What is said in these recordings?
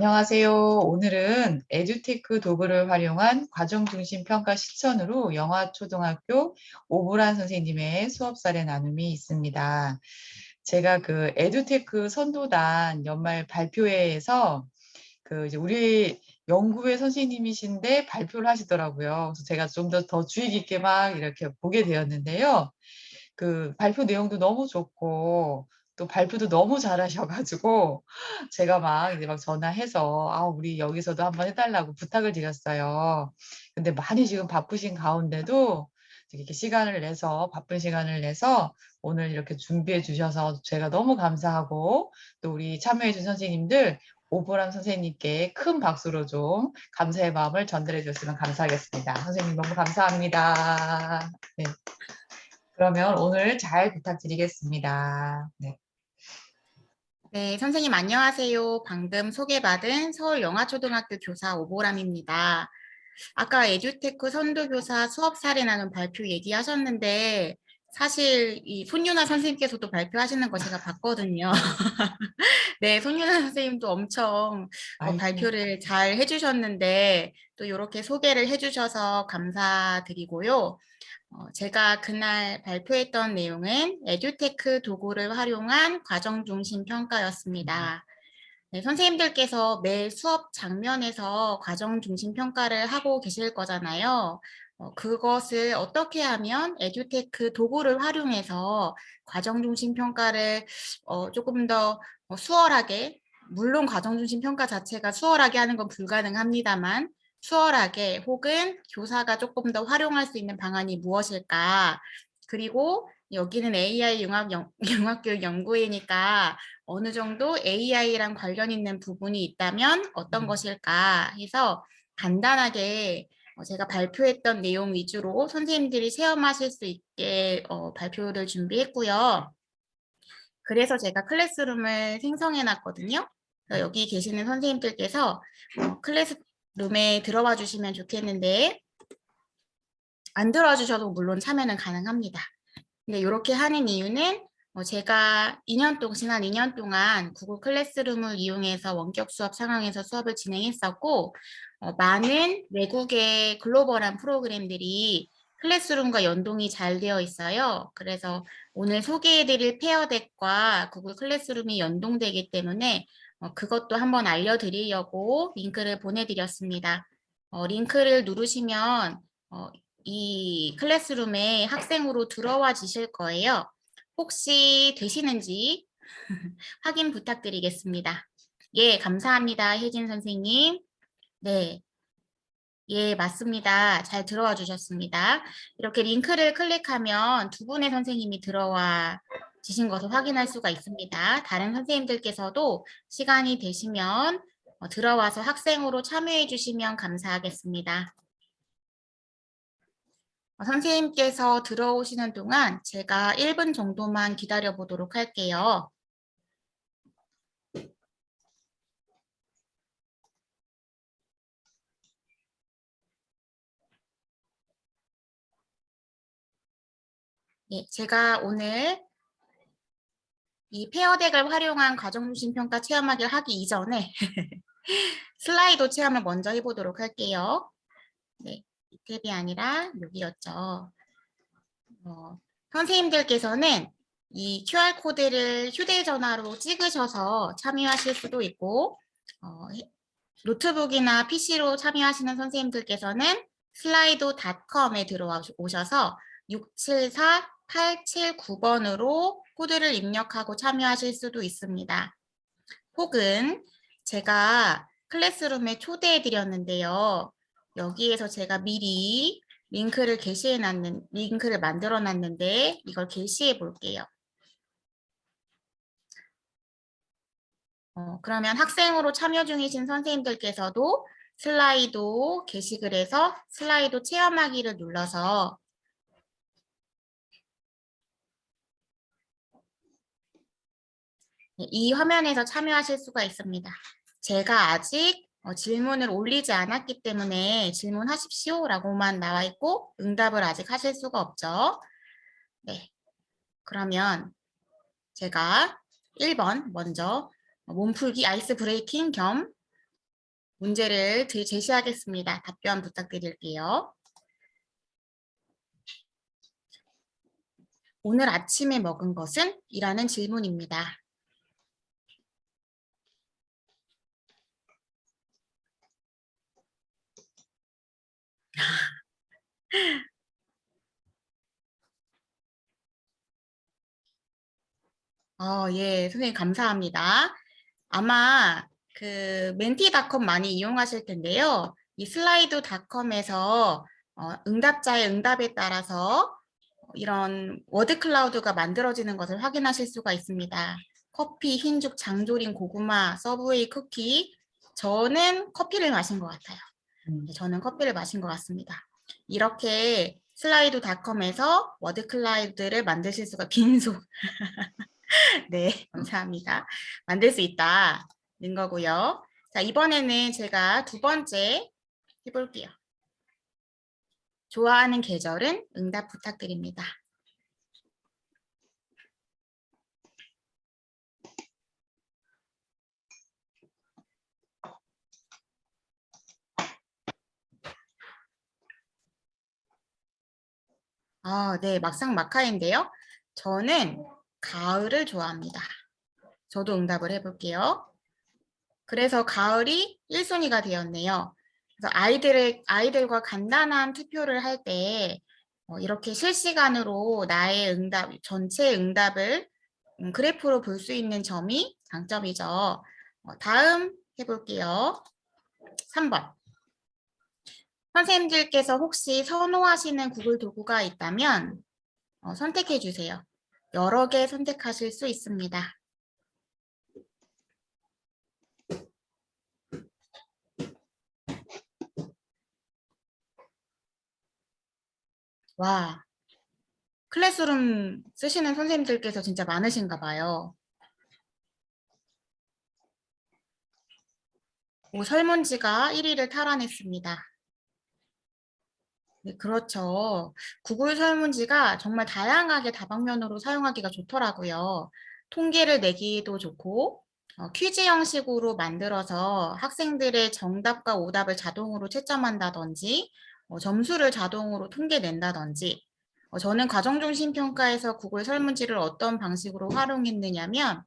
안녕하세요. 오늘은 에듀테크 도구를 활용한 과정 중심 평가 실천으로 영화초등학교 오보란 선생님의 수업 사례 나눔이 있습니다. 제가 그 에듀테크 선도단 연말 발표회에서 그 이제 우리 연구회 선생님이신데 발표를 하시더라고요. 그래서 제가 좀 더 주의 깊게 막 이렇게 보게 되었는데요. 그 발표 내용도 너무 좋고 또 발표도 너무 잘하셔 가지고 제가 막 이제 막 전화해서 우리 여기서도 한번 해 달라고 부탁을 드렸어요. 근데 많이 지금 바쁘신 가운데도 이렇게 시간을 내서 바쁜 시간을 내서 오늘 이렇게 준비해 주셔서 제가 너무 감사하고 또 우리 참여해 준 선생님들 오보람 선생님께 큰 박수로 좀 감사의 마음을 전달해 줬으면 감사하겠습니다. 선생님 너무 감사합니다. 네. 그러면 오늘 잘 부탁드리겠습니다. 네. 네, 선생님 안녕하세요. 방금 소개받은 서울영화초등학교 교사 오보람입니다. 아까 에듀테크 선도교사 수업 사례 나눈 발표 얘기하셨는데 사실 이 손윤아 선생님께서도 발표하시는 거 제가 봤거든요. 네, 손윤아 선생님도 엄청 아이고. 발표를 잘 해주셨는데 또 이렇게 소개를 해주셔서 감사드리고요. 제가 그날 발표했던 내용은 에듀테크 도구를 활용한 과정 중심 평가였습니다. 네, 선생님들께서 매 수업 장면에서 과정 중심 평가를 하고 계실 거잖아요. 그것을 어떻게 하면 에듀테크 도구를 활용해서 과정 중심 평가를 조금 더 수월하게, 물론 과정 중심 평가 자체가 수월하게 하는 건 불가능합니다만 수월하게 혹은 교사가 조금 더 활용할 수 있는 방안이 무엇일까? 그리고 여기는 AI 융합교육 연구회니까 어느 정도 AI랑 관련 있는 부분이 있다면 어떤 것일까 해서 간단하게 제가 발표했던 내용 위주로 선생님들이 체험하실 수 있게 발표를 준비했고요. 그래서 제가 클래스룸을 생성해 놨거든요. 여기 계시는 선생님들께서 클래스룸에 들어와 주시면 좋겠는데 안 들어와 주셔도 물론 참여는 가능합니다. 근데 이렇게 하는 이유는 제가 지난 2년 동안 구글 클래스룸을 이용해서 원격 수업 상황에서 수업을 진행했었고 많은 외국의 글로벌한 프로그램들이 클래스룸과 연동이 잘 되어 있어요. 그래서 오늘 소개해드릴 페어덱과 구글 클래스룸이 연동되기 때문에 그것도 한번 알려드리려고 링크를 보내드렸습니다. 링크를 누르시면 이 클래스룸에 학생으로 들어와 주실 거예요. 혹시 되시는지 확인 부탁드리겠습니다. 예, 감사합니다. 혜진 선생님. 네, 예, 맞습니다. 잘 들어와 주셨습니다. 이렇게 링크를 클릭하면 두 분의 선생님이 들어와 주신 것을 확인할 수가 있습니다. 다른 선생님들께서도 시간이 되시면 들어와서 학생으로 참여해 주시면 감사하겠습니다. 선생님께서 들어오시는 동안 제가 1분 정도만 기다려 보도록 할게요. 예, 제가 오늘 이 페어덱을 활용한 과정중심평가 체험하기를 하기 이전에 슬라이드 체험을 먼저 해보도록 할게요. 네, 이 탭이 아니라 여기였죠. 선생님들께서는 이 QR코드를 휴대전화로 찍으셔서 참여하실 수도 있고 노트북이나 PC로 참여하시는 선생님들께서는 슬라이도닷컴에 들어오셔서 674879번으로 코드를 입력하고 참여하실 수도 있습니다. 혹은 제가 클래스룸에 초대해 드렸는데요. 여기에서 제가 미리 링크를 만들어 놨는데 이걸 게시해 볼게요. 그러면 학생으로 참여 중이신 선생님들께서도 슬라이도 게시글에서 슬라이도 체험하기를 눌러서 이 화면에서 참여하실 수가 있습니다. 제가 아직 질문을 올리지 않았기 때문에 질문하십시오 라고만 나와 있고 응답을 아직 하실 수가 없죠. 네, 그러면 제가 1번 먼저 몸풀기 아이스 브레이킹 겸 문제를 제시하겠습니다. 답변 부탁드릴게요. 오늘 아침에 먹은 것은? 이라는 질문입니다. 예, 선생님 감사합니다. 아마 그 멘티닷컴 많이 이용하실 텐데요. 이 슬라이드닷컴에서 응답자의 응답에 따라서 이런 워드 클라우드가 만들어지는 것을 확인하실 수가 있습니다. 커피, 흰죽, 장조림, 고구마, 서브웨이 쿠키. 저는 커피를 마신 것 같아요. 저는 커피를 마신 것 같습니다. 이렇게 슬라이드닷컴에서 워드 클라우드를 만드실 수가 빈속. 네, 감사합니다. 만들 수 있다는 거고요. 자, 이번에는 제가 두 번째 해볼게요. 좋아하는 계절은? 응답 부탁드립니다. 네, 막상 막하인데요. 저는 가을을 좋아합니다. 저도 응답을 해볼게요. 그래서 가을이 1순위가 되었네요. 그래서 아이들과 간단한 투표를 할 때 이렇게 실시간으로 나의 응답, 전체 응답을 그래프로 볼 수 있는 점이 장점이죠. 다음 해볼게요. 3번. 선생님들께서 혹시 선호하시는 구글 도구가 있다면 선택해 주세요. 여러 개 선택하실 수 있습니다. 와, 클래스룸 쓰시는 선생님들께서 진짜 많으신가 봐요. 설문지가 1위를 탈환했습니다. 네, 그렇죠. 구글 설문지가 정말 다양하게 다방면으로 사용하기가 좋더라고요. 통계를 내기도 좋고 퀴즈 형식으로 만들어서 학생들의 정답과 오답을 자동으로 채점한다든지 점수를 자동으로 통계 낸다든지 저는 과정중심평가에서 구글 설문지를 어떤 방식으로 활용했느냐면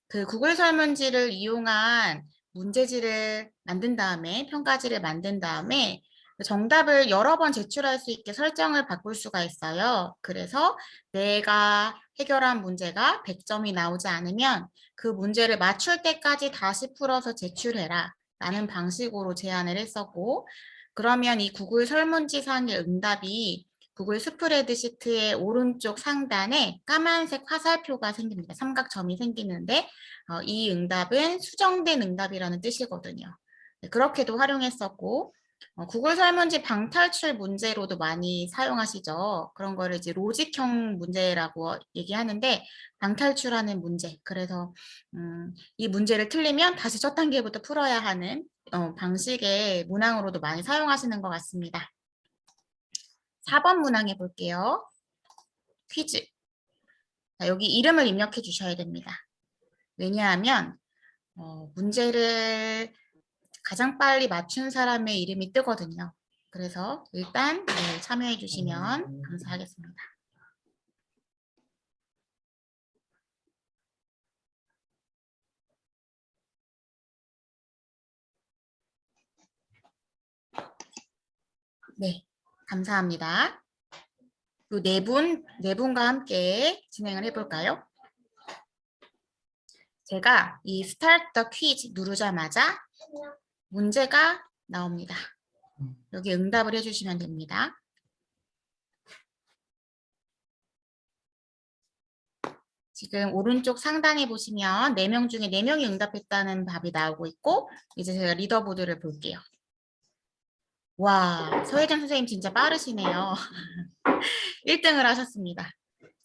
그 구글 설문지를 이용한 문제지를 만든 다음에 평가지를 만든 다음에 정답을 여러 번 제출할 수 있게 설정을 바꿀 수가 있어요. 그래서 내가 해결한 문제가 100점이 나오지 않으면 그 문제를 맞출 때까지 다시 풀어서 제출해라 라는 방식으로 제안을 했었고 그러면 이 구글 설문지 상의 응답이 구글 스프레드시트의 오른쪽 상단에 까만색 화살표가 생깁니다. 삼각점이 생기는데 이 응답은 수정된 응답이라는 뜻이거든요. 네, 그렇게도 활용했었고 구글 설문지 방탈출 문제로도 많이 사용하시죠. 그런 거를 이제 로직형 문제라고 얘기하는데 방탈출하는 문제. 그래서 이 문제를 틀리면 다시 첫 단계부터 풀어야 하는 방식의 문항으로도 많이 사용하시는 것 같습니다. 4번 문항 해볼게요. 퀴즈. 자, 여기 이름을 입력해 주셔야 됩니다. 왜냐하면 문제를 가장 빨리 맞춘 사람의 이름이 뜨거든요. 그래서 일단 참여해 주시면 감사하겠습니다. 네, 감사합니다. 네 분과 함께 진행을 해볼까요? 제가 이 스타트 더 퀴즈 누르자마자 문제가 나옵니다. 여기 응답을 해주시면 됩니다. 지금 오른쪽 상단에 보시면 4명 중에 4명이 응답했다는 답이 나오고 있고 이제 제가 리더보드를 볼게요. 와, 서혜정 선생님 진짜 빠르시네요. 1등을 하셨습니다.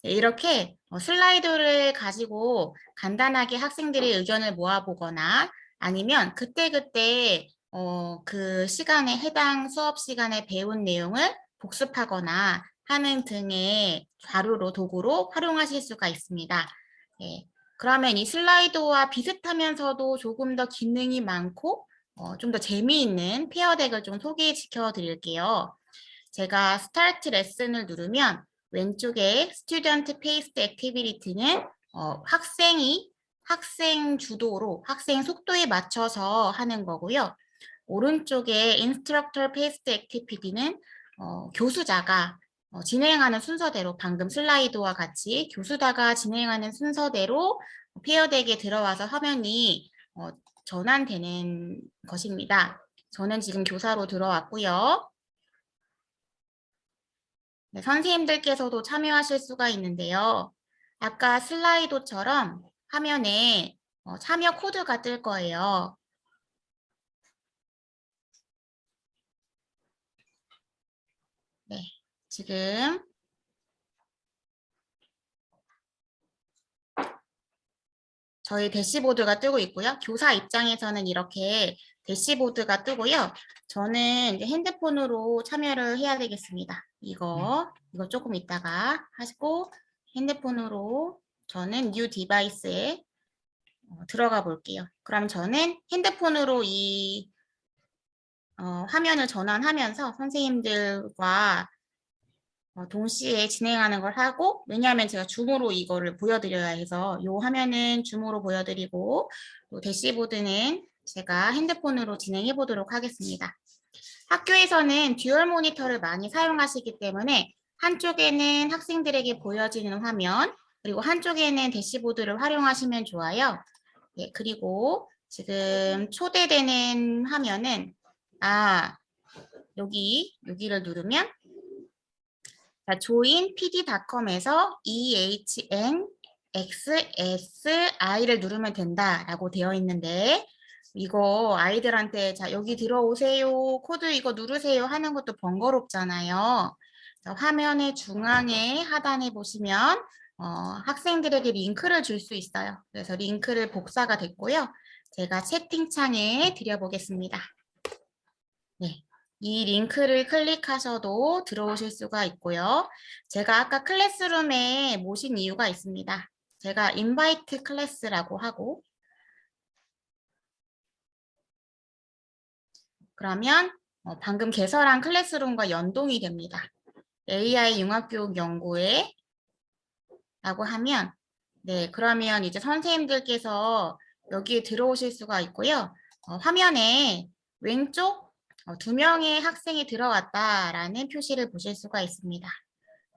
이렇게 슬라이드를 가지고 간단하게 학생들의 의견을 모아보거나 아니면 그때그때 그 시간에 해당 수업 시간에 배운 내용을 복습하거나 하는 등의 자료로 도구로 활용하실 수가 있습니다. 예, 그러면 이 슬라이드와 비슷하면서도 조금 더 기능이 많고 좀 더 재미있는 페어덱을 좀 소개시켜 드릴게요. 제가 스타트 레슨을 누르면 왼쪽에 스튜던트 페이스드 액티비티는 학생 주도로 학생 속도에 맞춰서 하는 거고요. 오른쪽에 인스트럭터 페이스드 액티비티는 교수자가 진행하는 순서대로 방금 슬라이드와 같이 교수자가 진행하는 순서대로 페어덱에 들어와서 화면이 전환되는 것입니다. 저는 지금 교사로 들어왔고요. 네, 선생님들께서도 참여하실 수가 있는데요. 아까 슬라이드처럼 화면에 참여 코드가 뜰 거예요. 네, 지금 저희 대시보드가 뜨고 있고요. 교사 입장에서는 이렇게 대시보드가 뜨고요. 저는 이제 핸드폰으로 참여를 해야 되겠습니다. 이거 조금 이따가 하시고 핸드폰으로 저는 New Device에 들어가 볼게요. 그럼 저는 핸드폰으로 이 화면을 전환하면서 선생님들과 동시에 진행하는 걸 하고, 왜냐하면 제가 줌으로 이거를 보여드려야 해서 이 화면은 줌으로 보여드리고 또 대시보드는 제가 핸드폰으로 진행해 보도록 하겠습니다. 학교에서는 듀얼 모니터를 많이 사용하시기 때문에 한쪽에는 학생들에게 보여지는 화면, 그리고 한쪽에는 대시보드를 활용하시면 좋아요. 예, 그리고 지금 초대되는 화면은 여기를 누르면 joinpd.com에서 EHNXSI를 누르면 된다라고 되어 있는데 이거 아이들한테 자 여기 들어오세요 코드 이거 누르세요 하는 것도 번거롭잖아요. 화면의 중앙에 하단에 보시면 학생들에게 링크를 줄 수 있어요. 그래서 링크를 복사가 됐고요. 제가 채팅창에 드려보겠습니다. 네. 이 링크를 클릭하셔도 들어오실 수가 있고요. 제가 아까 클래스룸에 모신 이유가 있습니다. 제가 인바이트 클래스라고 하고 그러면 방금 개설한 클래스룸과 연동이 됩니다. AI 융합교육 연구에 라고 하면 네 그러면 이제 선생님들께서 여기에 들어오실 수가 있고요. 화면에 왼쪽 2명의 학생이 들어왔다라는 표시를 보실 수가 있습니다.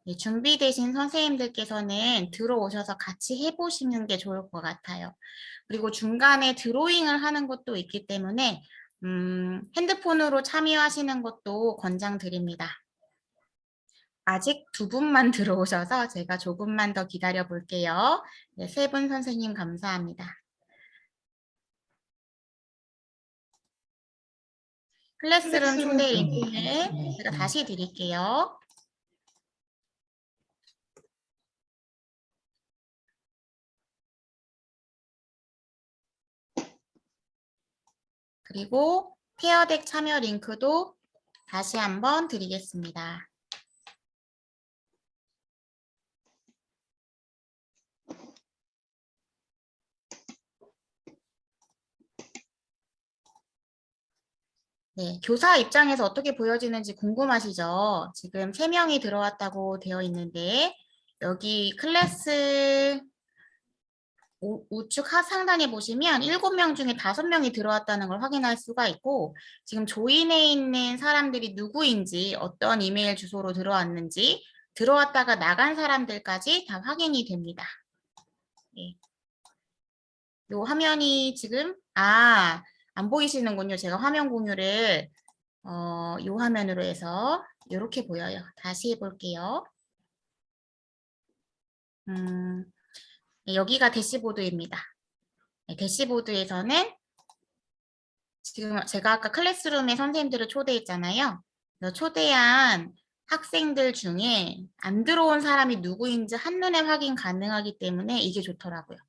네, 준비되신 선생님들께서는 들어오셔서 같이 해보시는 게 좋을 것 같아요. 그리고 중간에 드로잉을 하는 것도 있기 때문에 핸드폰으로 참여하시는 것도 권장드립니다. 아직 2분만 들어오셔서 제가 조금만 더 기다려 볼게요. 네, 3분 선생님 감사합니다. 클래스룸 초대 링크는 제가 다시 드릴게요. 그리고 페어덱 참여 링크도 다시 한번 드리겠습니다. 네, 교사 입장에서 어떻게 보여지는지 궁금하시죠? 지금 3명이 들어왔다고 되어 있는데 여기 클래스 우측 하상단에 보시면 7명 중에 5명이 들어왔다는 걸 확인할 수가 있고 지금 조인해 있는 사람들이 누구인지 어떤 이메일 주소로 들어왔는지 들어왔다가 나간 사람들까지 다 확인이 됩니다. 네. 요 화면이 지금 안 보이시는군요. 제가 화면 공유를 요 화면으로 해서 이렇게 보여요. 다시 해볼게요. 네, 여기가 대시보드입니다. 네, 대시보드에서는 지금 제가 아까 클래스룸에 선생님들을 초대했잖아요. 초대한 학생들 중에 안 들어온 사람이 누구인지 한눈에 확인 가능하기 때문에 이게 좋더라고요.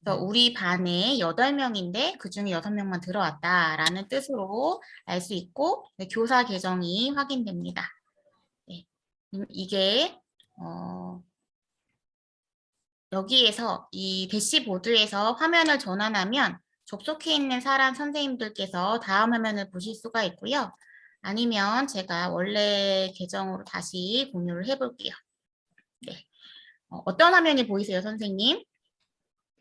그래서 우리 반에 8명인데 그중에 6명만 들어왔다라는 뜻으로 알 수 있고 교사 계정이 확인됩니다. 네. 이게 여기에서 이 대시보드에서 화면을 전환하면 접속해 있는 사람 선생님들께서 다음 화면을 보실 수가 있고요. 아니면 제가 원래 계정으로 다시 공유를 해볼게요. 네. 어떤 화면이 보이세요, 선생님?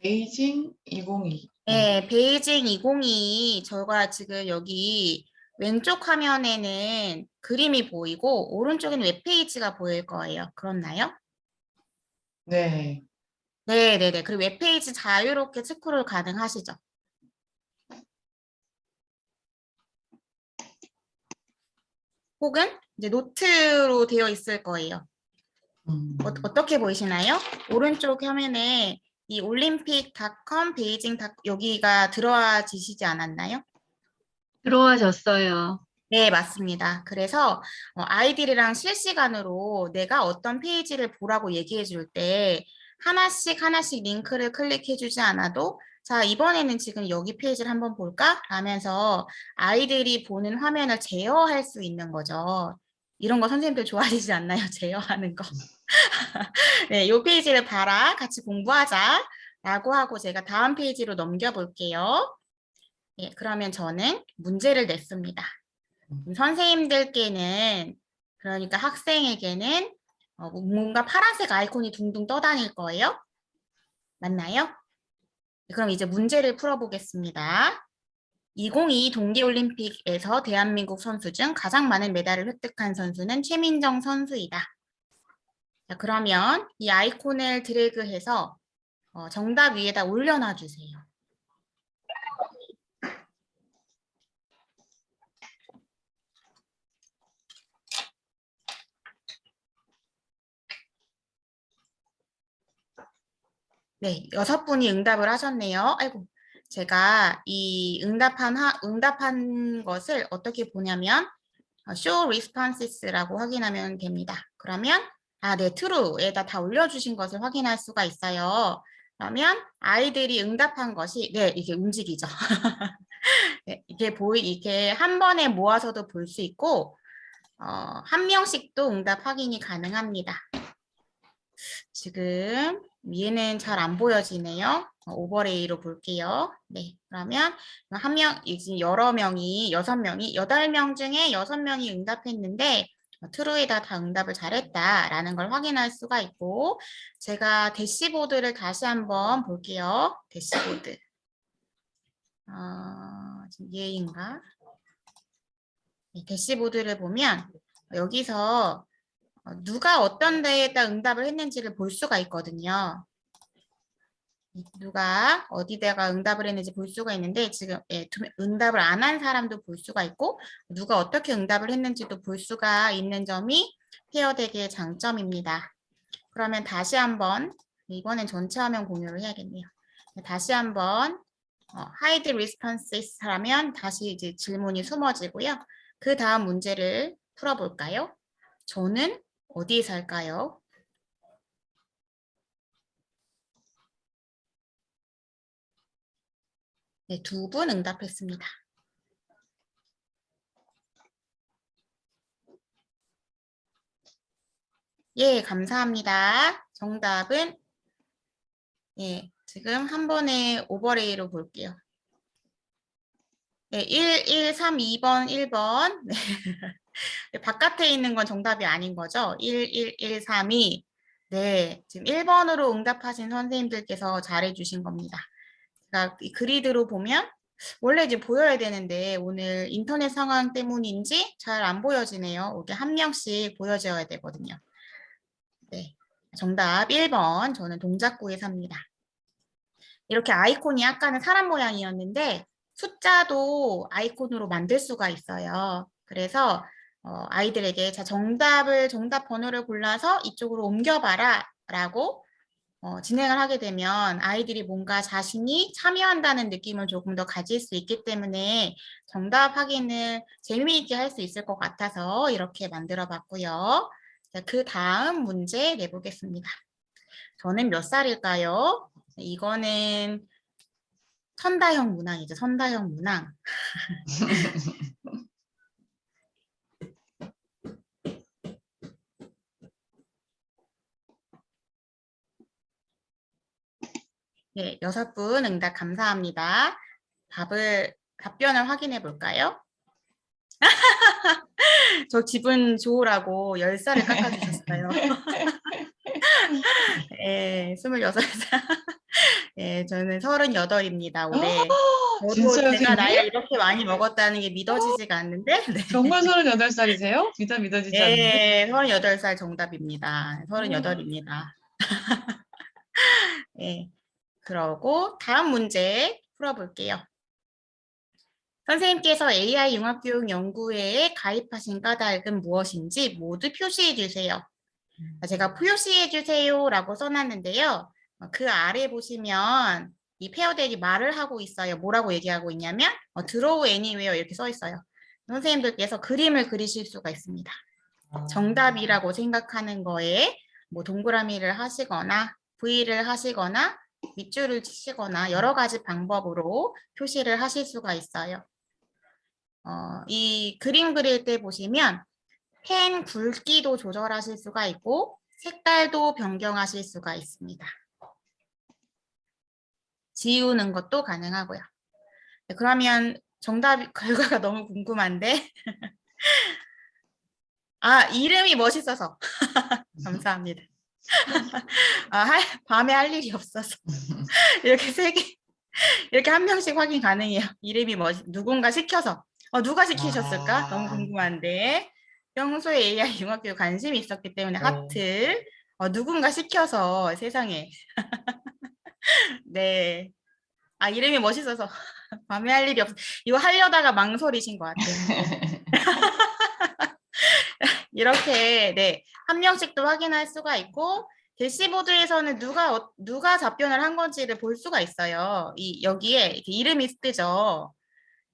베이징 2022. 네, 베이징 2022 저가 지금 여기 왼쪽 화면에는 그림이 보이고 오른쪽에는 웹페이지가 보일 거예요. 그렇나요? 네. 네네네. 그리고 웹페이지 자유롭게 스크롤 가능하시죠? 혹은 이제 노트로 되어 있을 거예요. 어떻게 보이시나요? 오른쪽 화면에 이 올림픽.com, 베이징 여기가 들어와지시지 않았나요? 들어와졌어요. 네, 맞습니다. 그래서 아이들이랑 실시간으로 내가 어떤 페이지를 보라고 얘기해 줄 때 하나씩 하나씩 링크를 클릭해 주지 않아도 자, 이번에는 지금 여기 페이지를 한번 볼까? 라면서 아이들이 보는 화면을 제어할 수 있는 거죠. 이런 거 선생님들 좋아하시지 않나요? 제어하는 거. 네, 이 페이지를 봐라. 같이 공부하자. 라고 하고 제가 다음 페이지로 넘겨볼게요. 예, 그러면 저는 문제를 냈습니다. 선생님들께는 그러니까 학생에게는 뭔가 파란색 아이콘이 둥둥 떠다닐 거예요. 맞나요? 그럼 이제 문제를 풀어보겠습니다. 2022 동계올림픽에서 대한민국 선수 중 가장 많은 메달을 획득한 선수는 최민정 선수이다. 자, 그러면 이 아이콘을 드래그해서 정답 위에다 올려놔 주세요. 네, 6분이 응답을 하셨네요. 아이고, 제가 이 응답한 것을 어떻게 보냐면 show responses라고 확인하면 됩니다. 그러면 네, true에다 다 올려주신 것을 확인할 수가 있어요. 그러면 아이들이 응답한 것이 네, 이게 움직이죠. 네, 이게 한 번에 모아서도 볼 수 있고 한 명씩도 응답 확인이 가능합니다. 지금 위에는 잘 안 보여지네요. 오버레이로 볼게요. 네, 그러면 한 명, 지금 여러 명이, 6명이, 8명 중에 6명이 응답했는데 트루에다 다 응답을 잘했다라는 걸 확인할 수가 있고 제가 대시보드를 다시 한번 볼게요. 대시보드. 지금 얘인가? 네, 대시보드를 보면 여기서 누가 어떤 데에다 응답을 했는지를 볼 수가 있거든요. 누가 어디다가 응답을 했는지 볼 수가 있는데 지금 응답을 안 한 사람도 볼 수가 있고 누가 어떻게 응답을 했는지도 볼 수가 있는 점이 페어덱의 장점입니다. 그러면 다시 한번 이번엔 전체 화면 공유를 해야겠네요. 다시 한번 hide responses 하면 다시 이제 질문이 숨어지고요. 그 다음 문제를 풀어볼까요? 저는 어디에 살까요? 네, 2분 응답했습니다. 예, 감사합니다. 정답은 예, 지금 한 번에 오버레이로 볼게요. 네, 1, 3, 2번, 1번. 네. 바깥에 있는 건 정답이 아닌 거죠. 1, 3, 2. 네, 지금 1번으로 응답하신 선생님들께서 잘해주신 겁니다. 그러니까 이 그리드로 보면 원래 이제 보여야 되는데 오늘 인터넷 상황 때문인지 잘 안 보여지네요. 이게 한 명씩 보여져야 되거든요. 네, 정답 1번. 저는 동작구에 삽니다. 이렇게 아이콘이 아까는 사람 모양이었는데 숫자도 아이콘으로 만들 수가 있어요. 그래서 아이들에게 자 정답 번호를 골라서 이쪽으로 옮겨봐라 라고 진행을 하게 되면 아이들이 뭔가 자신이 참여한다는 느낌을 조금 더 가질 수 있기 때문에 정답 확인을 재미있게 할 수 있을 것 같아서 이렇게 만들어 봤고요. 그 다음 문제 내보겠습니다. 저는 몇 살일까요? 이거는 선다형 문항이죠. 선다형 문항. 네, 6분 응답 감사합니다. 답변을 확인해 볼까요? 저 기분 좋으라고 10살을 깎아주셨어요. 예, 26살. 예, 저는 38입니다, 올해. 저도 진짜요, 제가 선생님? 나이를 이렇게 많이 먹었다는 게 믿어지지가 않는데, 네. 정말 38살이세요? 진짜 믿어지지 않는데? 예, 38살 정답입니다. 어, 38입니다. 예, 그러고 다음 문제 풀어볼게요. 선생님께서 AI 융합교육 연구회에 가입하신 까닭은 무엇인지 모두 표시해 주세요. 제가 표시해 주세요라고 써놨는데요. 그 아래 보시면 이 페어들이 말을 하고 있어요. 뭐라고 얘기하고 있냐면 draw anywhere 이렇게 써 있어요. 선생님들께서 그림을 그리실 수가 있습니다. 정답이라고 생각하는 거에 뭐 동그라미를 하시거나 V를 하시거나 밑줄을 치시거나 여러 가지 방법으로 표시를 하실 수가 있어요. 이 그림 그릴 때 보시면 펜 굵기도 조절하실 수가 있고 색깔도 변경하실 수가 있습니다. 지우는 것도 가능하고요. 네, 그러면 정답 결과가 너무 궁금한데 이름이 멋있어서 감사합니다. 밤에 할 일이 없어서 이렇게 세 개 이렇게 한 명씩 확인 가능해요. 이름이 누군가 시켜서 누가 시키셨을까? 너무 궁금한데 평소에 AI 융합교육 관심이 있었기 때문에 하트 누군가 시켜서 세상에 네. 이름이 멋있어서 밤에 할 일이 없어. 이거 하려다가 망설이신 것 같아요. 네. 이렇게 네, 한 명씩도 확인할 수가 있고 대시보드에서는 누가 답변을 한 건지를 볼 수가 있어요. 여기에 이렇게 이름이 뜨죠.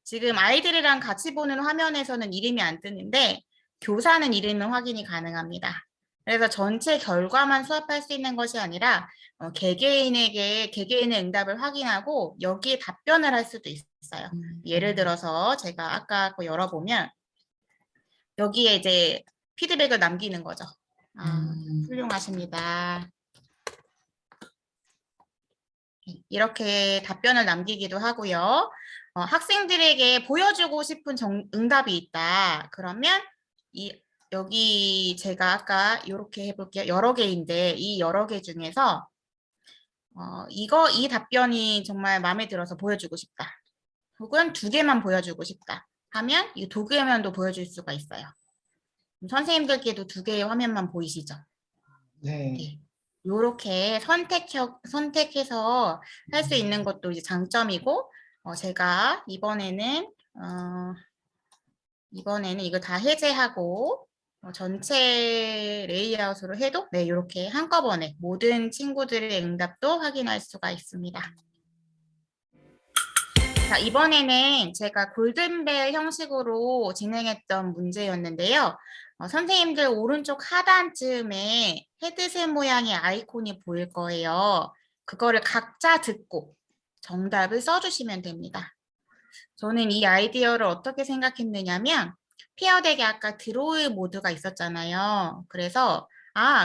지금 아이들이랑 같이 보는 화면에서는 이름이 안 뜨는데 교사는 이름은 확인이 가능합니다. 그래서 전체 결과만 수합할 수 있는 것이 아니라 개개인의 응답을 확인하고 여기에 답변을 할 수도 있어요. 예를 들어서 제가 아까 거 열어보면 여기에 이제 피드백을 남기는 거죠. 훌륭하십니다. 이렇게 답변을 남기기도 하고요. 학생들에게 보여주고 싶은 응답이 있다. 그러면 여기 제가 아까 이렇게 해볼게요. 여러 개인데 이 여러 개 중에서 이 답변이 정말 마음에 들어서 보여주고 싶다. 혹은 2개만 보여주고 싶다. 하면 이 도구화면도 보여줄 수가 있어요. 선생님들께도 2개의 화면만 보이시죠? 네. 이렇게 선택해서 할 수 있는 것도 이제 장점이고, 제가 이번에는 이거 다 해제하고 전체 레이아웃으로 해도 네, 이렇게 한꺼번에 모든 친구들의 응답도 확인할 수가 있습니다. 자, 이번에는 제가 골든벨 형식으로 진행했던 문제였는데요. 선생님들 오른쪽 하단쯤에 헤드셋 모양의 아이콘이 보일 거예요. 그거를 각자 듣고 정답을 써주시면 됩니다. 저는 이 아이디어를 어떻게 생각했느냐면 페어덱에 아까 드로우 모드가 있었잖아요. 그래서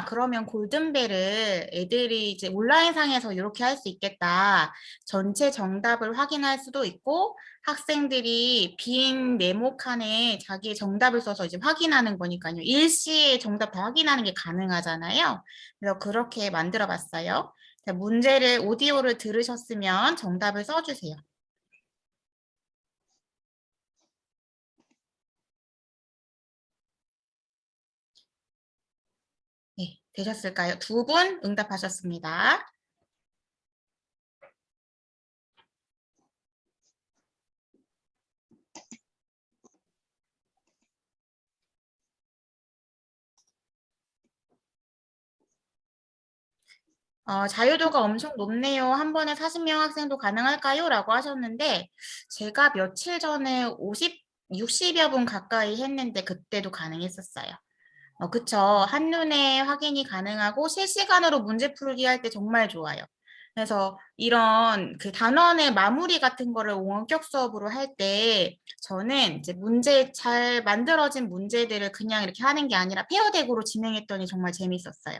그러면 골든벨을 애들이 이제 온라인상에서 이렇게 할 수 있겠다. 전체 정답을 확인할 수도 있고 학생들이 빈 네모칸에 자기의 정답을 써서 이제 확인하는 거니까요. 일시에 정답 다 확인하는 게 가능하잖아요. 그래서 그렇게 만들어 봤어요. 자, 문제를 오디오를 들으셨으면 정답을 써주세요. 네, 되셨을까요? 2분 응답하셨습니다. 자유도가 엄청 높네요. 한 번에 40명 학생도 가능할까요? 라고 하셨는데 제가 며칠 전에 60여 분 가까이 했는데 그때도 가능했었어요. 그쵸. 한눈에 확인이 가능하고 실시간으로 문제 풀기 할 때 정말 좋아요. 그래서 이런 그 단원의 마무리 같은 거를 원격 수업으로 할 때 저는 이제 잘 만들어진 문제들을 그냥 이렇게 하는 게 아니라 페어덱으로 진행했더니 정말 재밌었어요.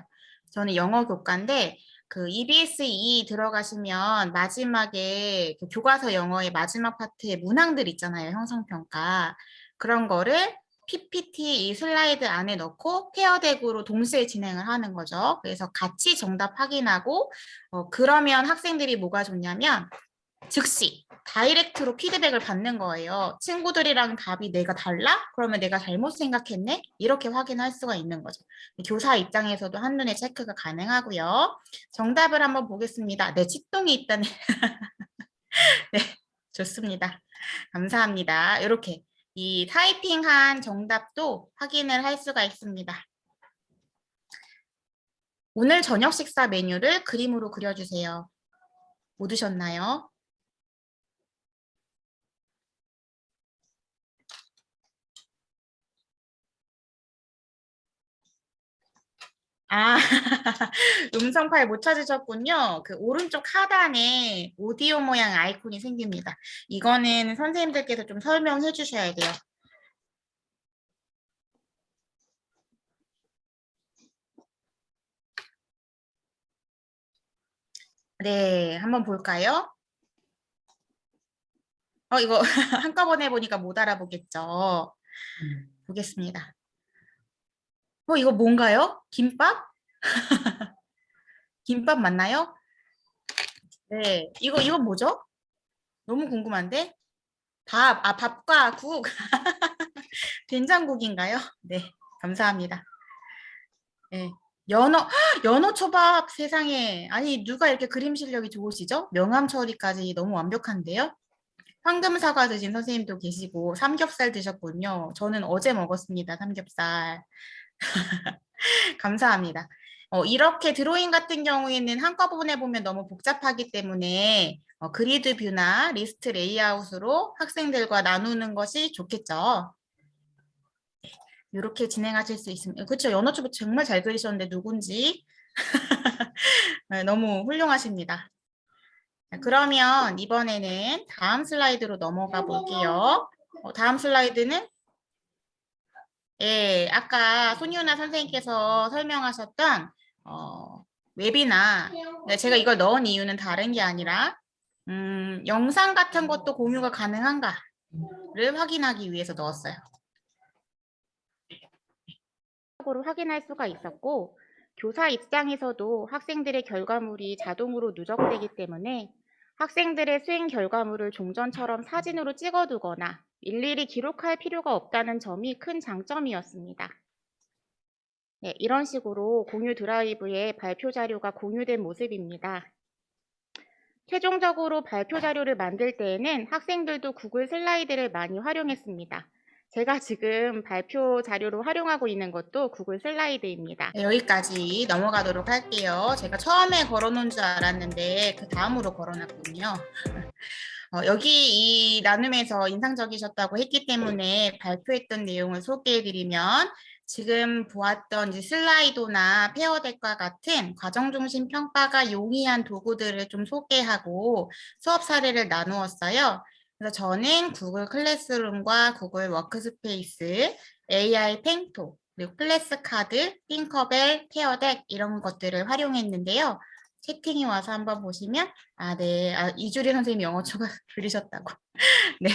저는 영어 교과인데 그 EBS2 들어가시면 마지막에 그 교과서 영어의 마지막 파트에 문항들 있잖아요. 형성평가. 그런 거를 PPT 이 슬라이드 안에 넣고 페어덱으로 동시에 진행을 하는 거죠. 그래서 같이 정답 확인하고 그러면 학생들이 뭐가 좋냐면 즉시 다이렉트로 피드백을 받는 거예요. 친구들이랑 답이 내가 달라? 그러면 내가 잘못 생각했네? 이렇게 확인할 수가 있는 거죠. 교사 입장에서도 한눈에 체크가 가능하고요. 정답을 한번 보겠습니다. 네, 치통이 있다네. 네, 좋습니다. 감사합니다. 이렇게 이 타이핑한 정답도 확인을 할 수가 있습니다. 오늘 저녁 식사 메뉴를 그림으로 그려주세요. 못 드셨나요? 아, 음성 파일 못 찾으셨군요. 그 오른쪽 하단에 오디오 모양 아이콘이 생깁니다. 이거는 선생님들께서 좀 설명해 주셔야 돼요. 네, 한번 볼까요? 이거 한꺼번에 보니까 못 알아보겠죠. 보겠습니다. 이거 뭔가요? 김밥? 김밥 맞나요? 네, 이거 뭐죠? 너무 궁금한데? 밥과 국. 된장국인가요? 네, 감사합니다. 네. 연어 초밥 세상에. 아니, 누가 이렇게 그림 실력이 좋으시죠? 명암 처리까지 너무 완벽한데요? 황금 사과 드신 선생님도 계시고, 삼겹살 드셨군요. 저는 어제 먹었습니다, 삼겹살. 감사합니다. 이렇게 드로잉 같은 경우에는 한꺼번에 보면 너무 복잡하기 때문에 그리드 뷰나 리스트 레이아웃으로 학생들과 나누는 것이 좋겠죠. 이렇게 진행하실 수 있습니다. 그렇죠. 연어초밥 정말 잘 그리셨는데 누군지 네, 너무 훌륭하십니다. 그러면 이번에는 다음 슬라이드로 넘어가 볼게요. 다음 슬라이드는 예, 아까 손유나 선생님께서 설명하셨던 웹이나 네, 제가 이걸 넣은 이유는 다른 게 아니라 영상 같은 것도 공유가 가능한가를 확인하기 위해서 넣었어요. 를 확인할 수가 있었고 교사 입장에서도 학생들의 결과물이 자동으로 누적되기 때문에 학생들의 수행 결과물을 종전처럼 사진으로 찍어두거나 일일이 기록할 필요가 없다는 점이 큰 장점이었습니다. 네, 이런 식으로 공유 드라이브에 발표 자료가 공유된 모습입니다. 최종적으로 발표 자료를 만들 때에는 학생들도 구글 슬라이드를 많이 활용했습니다. 제가 지금 발표 자료로 활용하고 있는 것도 구글 슬라이드입니다. 네, 여기까지 넘어가도록 할게요. 제가 처음에 걸어놓은 줄 알았는데 그 다음으로 걸어놨군요. 여기 이 나눔에서 인상적이셨다고 했기 때문에 발표했던 내용을 소개해드리면 지금 보았던 이제 슬라이도나 페어덱과 같은 과정중심 평가가 용이한 도구들을 좀 소개하고 수업 사례를 나누었어요. 그래서 저는 구글 클래스룸과 구글 워크스페이스, AI 팽토, 그리고 클래스 카드, 팅커벨, 페어덱 이런 것들을 활용했는데요. 채팅이 와서 한번 보시면 네. 이주리 선생님이 영어 초과 들으셨다고. 네.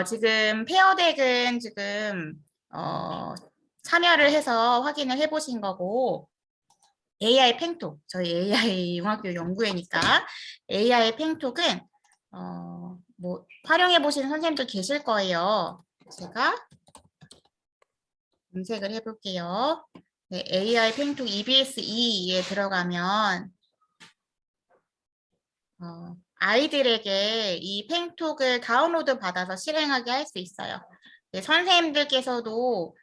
지금 페어덱은 지금 참여를 해서 확인을 해보신 거고 AI 팽톡, 저희 AI 융합교 연구회니까 AI 팽톡은 뭐 활용해 보시는 선생님도 계실 거예요. 제가 검색을 해볼게요. 네, AI 팽톡 EBS2에 들어가면 아이들에게 이 팽톡을 다운로드 받아서 실행하게 할 수 있어요. 네, 선생님들께서도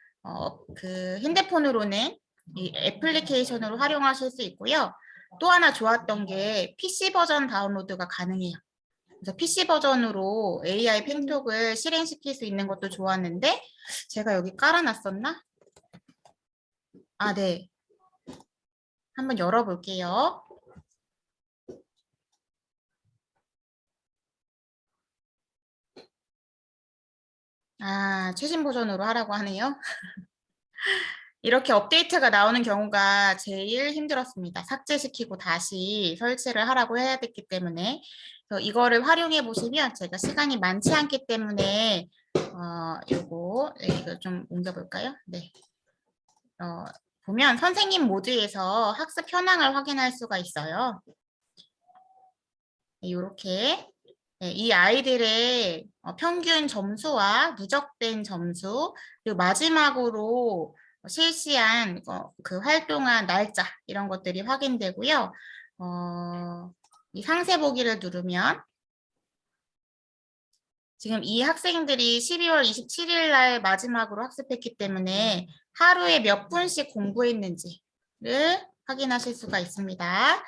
그 핸드폰으로는 이 애플리케이션으로 활용하실 수 있고요. 또 하나 좋았던 게 PC 버전 다운로드가 가능해요. 그래서 PC 버전으로 AI 팽톡을 실행시킬 수 있는 것도 좋았는데 제가 여기 깔아놨었나? 네. 한번 열어볼게요. 최신 버전으로 하라고 하네요. 이렇게 업데이트가 나오는 경우가 제일 힘들었습니다. 삭제시키고 다시 설치를 하라고 해야 됐기 때문에. 그래서 이거를 활용해 보시면 제가 시간이 많지 않기 때문에 이거 좀 옮겨볼까요? 네. 보면 선생님 모드에서 학습 현황을 확인할 수가 있어요. 이렇게 이 아이들의 평균 점수와 누적된 점수, 그리고 마지막으로 실시한 그 활동한 날짜 이런 것들이 확인되고요. 이 상세 보기를 누르면 지금 이 학생들이 12월 27일 날 마지막으로 학습했기 때문에 하루에 몇 분씩 공부했는지를 확인하실 수가 있습니다.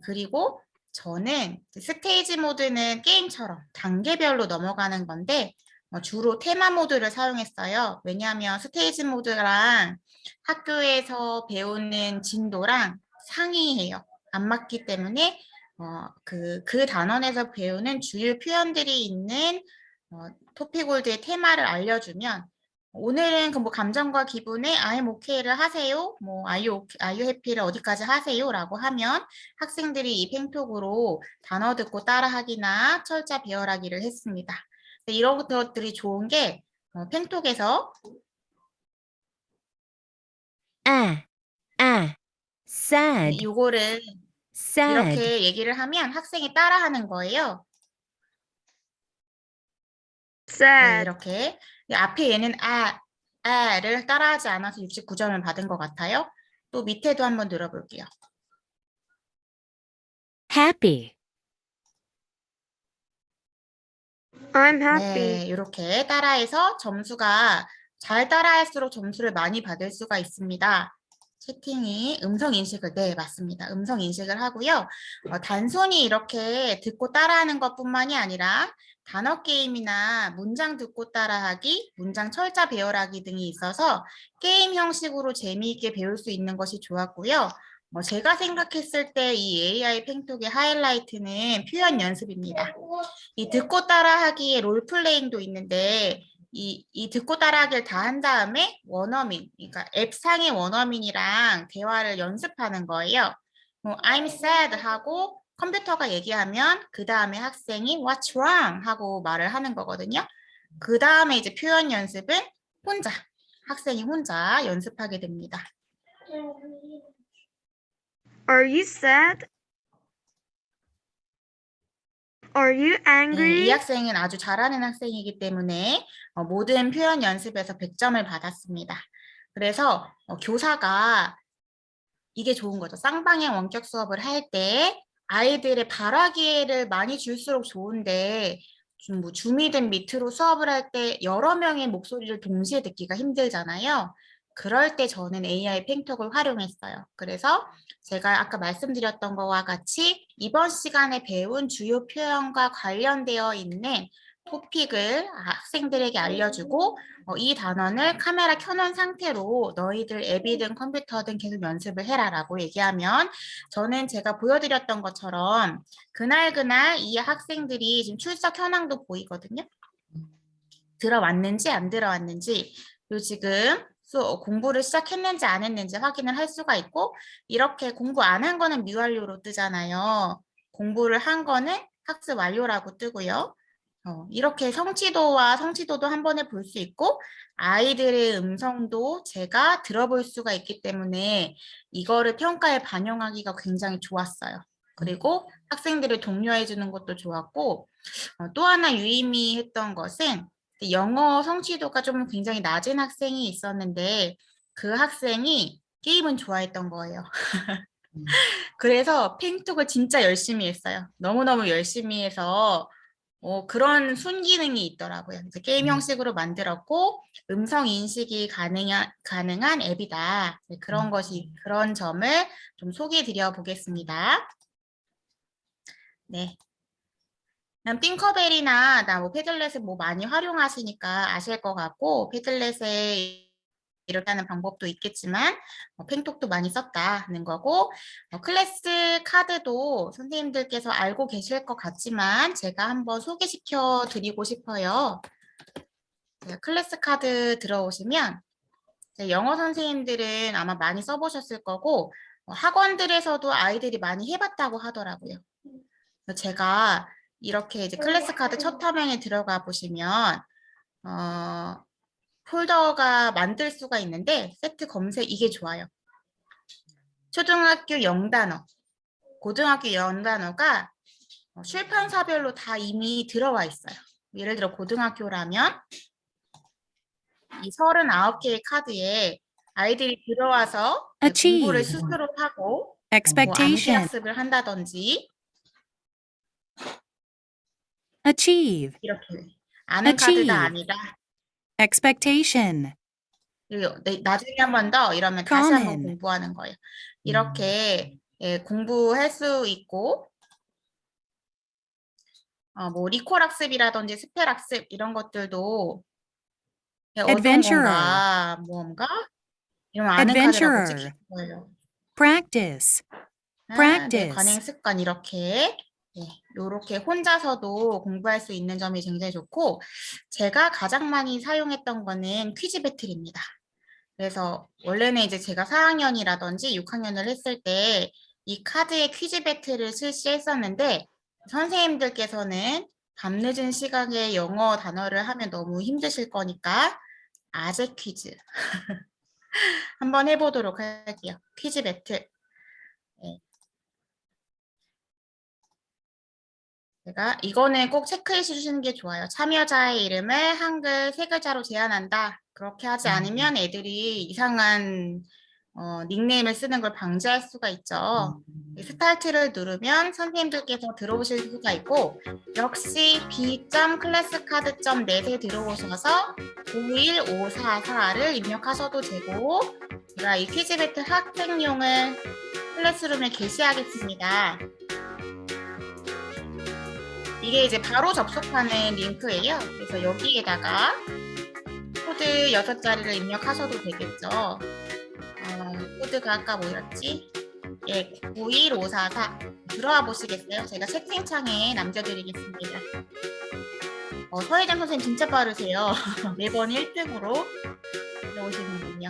그리고 저는 스테이지 모드는 게임처럼 단계별로 넘어가는 건데 주로 테마 모드를 사용했어요. 왜냐하면 스테이지 모드랑 학교에서 배우는 진도랑 상이해요. 안 맞기 때문에 그 단원에서 배우는 주요 표현들이 있는 토피골드의 테마를 알려주면 오늘은 그 뭐 감정과 기분에 I'm okay를 하세요. 뭐 are you happy를 어디까지 하세요라고 하면 학생들이 이 팽톡으로 단어 듣고 따라하기나 철자 배열하기를 했습니다. 이런 것들이 좋은 게 팽톡에서 sad, 이거를 sad, 이렇게 얘기를 하면 학생이 따라하는 거예요. 네, sad, 이렇게 앞에 얘는 아를 따라하지 않아서 69점을 받은 것 같아요. 또 밑에도 한번 들어볼게요. happy, I'm happy. 네, 이렇게 따라해서 점수가 잘 따라할수록 점수를 많이 받을 수가 있습니다. 채팅이 음성 인식을, 네, 맞습니다. 음성 인식을 하고요. 단순히 이렇게 듣고 따라하는 것뿐만이 아니라 단어 게임이나 문장 듣고 따라하기, 문장 철자 배열하기 등이 있어서 게임 형식으로 재미있게 배울 수 있는 것이 좋았고요. 제가 생각했을 때 이 AI 팽톡의 하이라이트는 표현 연습입니다. 이 듣고 따라하기의 롤플레잉도 있는데 이 듣고 따라하기를 다 한 다음에 원어민, 그러니까 앱상의 원어민이랑 대화를 연습하는 거예요. I'm sad 하고 컴퓨터가 얘기하면 그 다음에 학생이 What's wrong 하고 말을 하는 거거든요. 그 다음에 이제 표현 연습은 학생이 혼자 연습하게 됩니다. Are you sad? Are you 네, angry? 이 학생은 아주 잘하는 학생이기 때문에 모든 표현 연습에서 100점을 받았습니다. 그래서 교사가 이게 좋은 거죠. 쌍방향 원격 수업을 할 때 아이들의 발화기회를 많이 줄수록 좋은데 좀 뭐 줌이든 미트로 수업을 할 때 여러 명의 목소리를 동시에 듣기가 힘들잖아요. 그럴 때 저는 AI 팽톡을 활용했어요. 그래서 제가 아까 말씀드렸던 것과 같이 이번 시간에 배운 주요 표현과 관련되어 있는 토픽을 학생들에게 알려주고 이 단원을 카메라 켜놓은 상태로 너희들 앱이든 컴퓨터든 계속 연습을 해라라고 얘기하면 저는 제가 보여드렸던 것처럼 그날 이 학생들이 지금 출석 현황도 보이거든요. 들어왔는지 안 들어왔는지 그리고 지금 공부를 시작했는지 안 했는지 확인을 할 수가 있고 이렇게 공부 안 한 거는 미완료로 뜨잖아요. 공부를 한 거는 학습 완료라고 뜨고요. 이렇게 성취도도 한 번에 볼 수 있고 아이들의 음성도 제가 들어볼 수가 있기 때문에 이거를 평가에 반영하기가 굉장히 좋았어요. 그리고 학생들을 독려해 주는 것도 좋았고 또 하나 유의미했던 것은 영어 성취도가 좀 굉장히 낮은 학생이 있었는데 그 학생이 게임은 좋아했던 거예요. 그래서 팽톡을 진짜 열심히 했어요. 너무너무 열심히 해서 그런 순기능이 있더라고요. 그래서 게임 형식으로 만들었고 음성 인식이 가능한 앱이다. 그런 점을 좀 소개해 드려 보겠습니다. 네. 핑커벨이나 뭐 패들렛을 뭐 많이 활용하시니까 아실 것 같고 패들렛에 이렇게 하는 방법도 있겠지만 팽톡도 많이 썼다는 거고 클래스 카드도 선생님들께서 알고 계실 것 같지만 제가 한번 소개시켜 드리고 싶어요. 클래스 카드 들어오시면 영어 선생님들은 아마 많이 써보셨을 거고 학원들에서도 아이들이 많이 해봤다고 하더라고요. 그래서 제가 이렇게 이제 클래스 카드 첫 화면에 들어가 보시면 폴더가 만들 수가 있는데 세트 검색 이게 좋아요. 초등학교 영단어, 고등학교 영단어가 출판사별로 다 이미 들어와 있어요. 예를 들어 고등학교라면 이 39개의 카드에 아이들이 들어와서 공부를 Achieve. 스스로 하고 암기 Expectation. 학습을 한다든지 Achieve. 이렇게 아는 카드다 Achieve. 아니다. Expectation. 그리고 나중에 한 번 더 이러면 다시 한번 Common. 공부하는 거예요. 이렇게 공부할 수 있고 뭐 리콜 학습이라든지 스펠 학습 이런 것들도 어떤 Adventurer. 건가 뭔가 이런 아는 카드라고 Adventurer. 찍힐 거예요. Practice. 네, Practice. 관행 습관 이렇게 이렇게 혼자서도 공부할 수 있는 점이 굉장히 좋고 제가 가장 많이 사용했던 거는 퀴즈 배틀입니다. 그래서 원래는 이제 제가 4학년이라든지 6학년을 했을 때 이 카드의 퀴즈 배틀을 실시했었는데 선생님들께서는 밤늦은 시간에 영어 단어를 하면 너무 힘드실 거니까 아재 퀴즈 한번 해보도록 할게요. 퀴즈 배틀. 네. 제가 이거는 꼭 체크해 주시는 게 좋아요. 참여자의 이름을 한글 3글자로 제한한다. 그렇게 하지 않으면 애들이 이상한 닉네임을 쓰는 걸 방지할 수가 있죠. 스타트를 누르면 선생님들께서 들어오실 수가 있고 역시 b.classcard.net에 들어오셔서 915544를 입력하셔도 되고 제가 이 퀴즈 배틀 학생용을 클래스룸에 게시하겠습니다. 이게 이제 바로 접속하는 링크예요. 그래서 여기에다가 코드 6자리를 입력하셔도 되겠죠. 코드가 아까 뭐였지? 예, 915544 들어와 보시겠어요? 제가 채팅창에 남겨드리겠습니다. 서혜정 선생님 진짜 빠르세요. 매번 1등으로 들어오시는군요.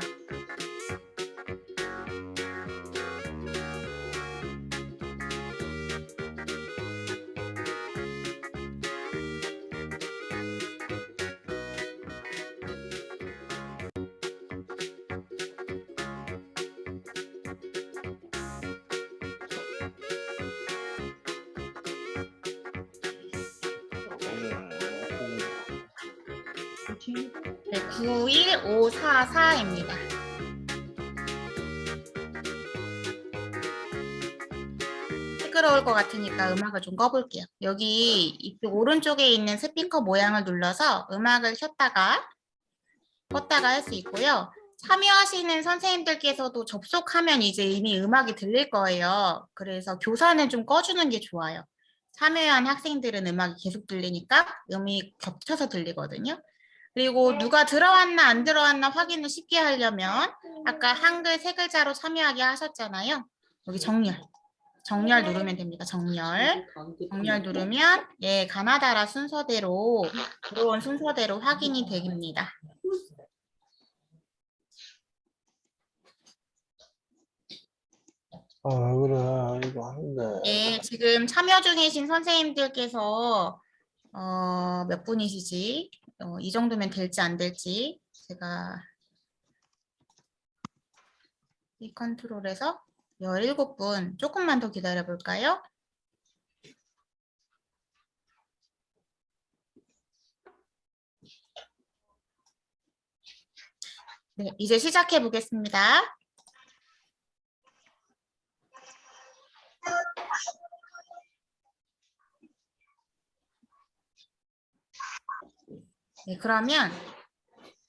네, 915544입니다. 시끄러울 것 같으니까 음악을 좀 꺼볼게요. 여기 이쪽 오른쪽에 있는 스피커 모양을 눌러서 음악을 켰다가 껐다가 할 수 있고요. 참여하시는 선생님들께서도 접속하면 이제 이미 음악이 들릴 거예요. 그래서 교사는 좀 꺼주는 게 좋아요. 참여한 학생들은 음악이 계속 들리니까 음이 겹쳐서 들리거든요. 그리고 누가 들어왔나 안 들어왔나 확인을 쉽게 하려면 아까 한글 3글자로 참여하게 하셨잖아요. 여기 정렬 누르면 됩니다. 정렬 누르면 가나다라 순서대로 들어온 순서대로 확인이 됩니다. 그래 이거 한데. 네, 지금 참여 중이신 선생님들께서 몇 분이시지? 이 정도면 될지 안 될지 제가 이 컨트롤에서 17분 조금만 더 기다려 볼까요? 네, 이제 시작해 보겠습니다. 네, 그러면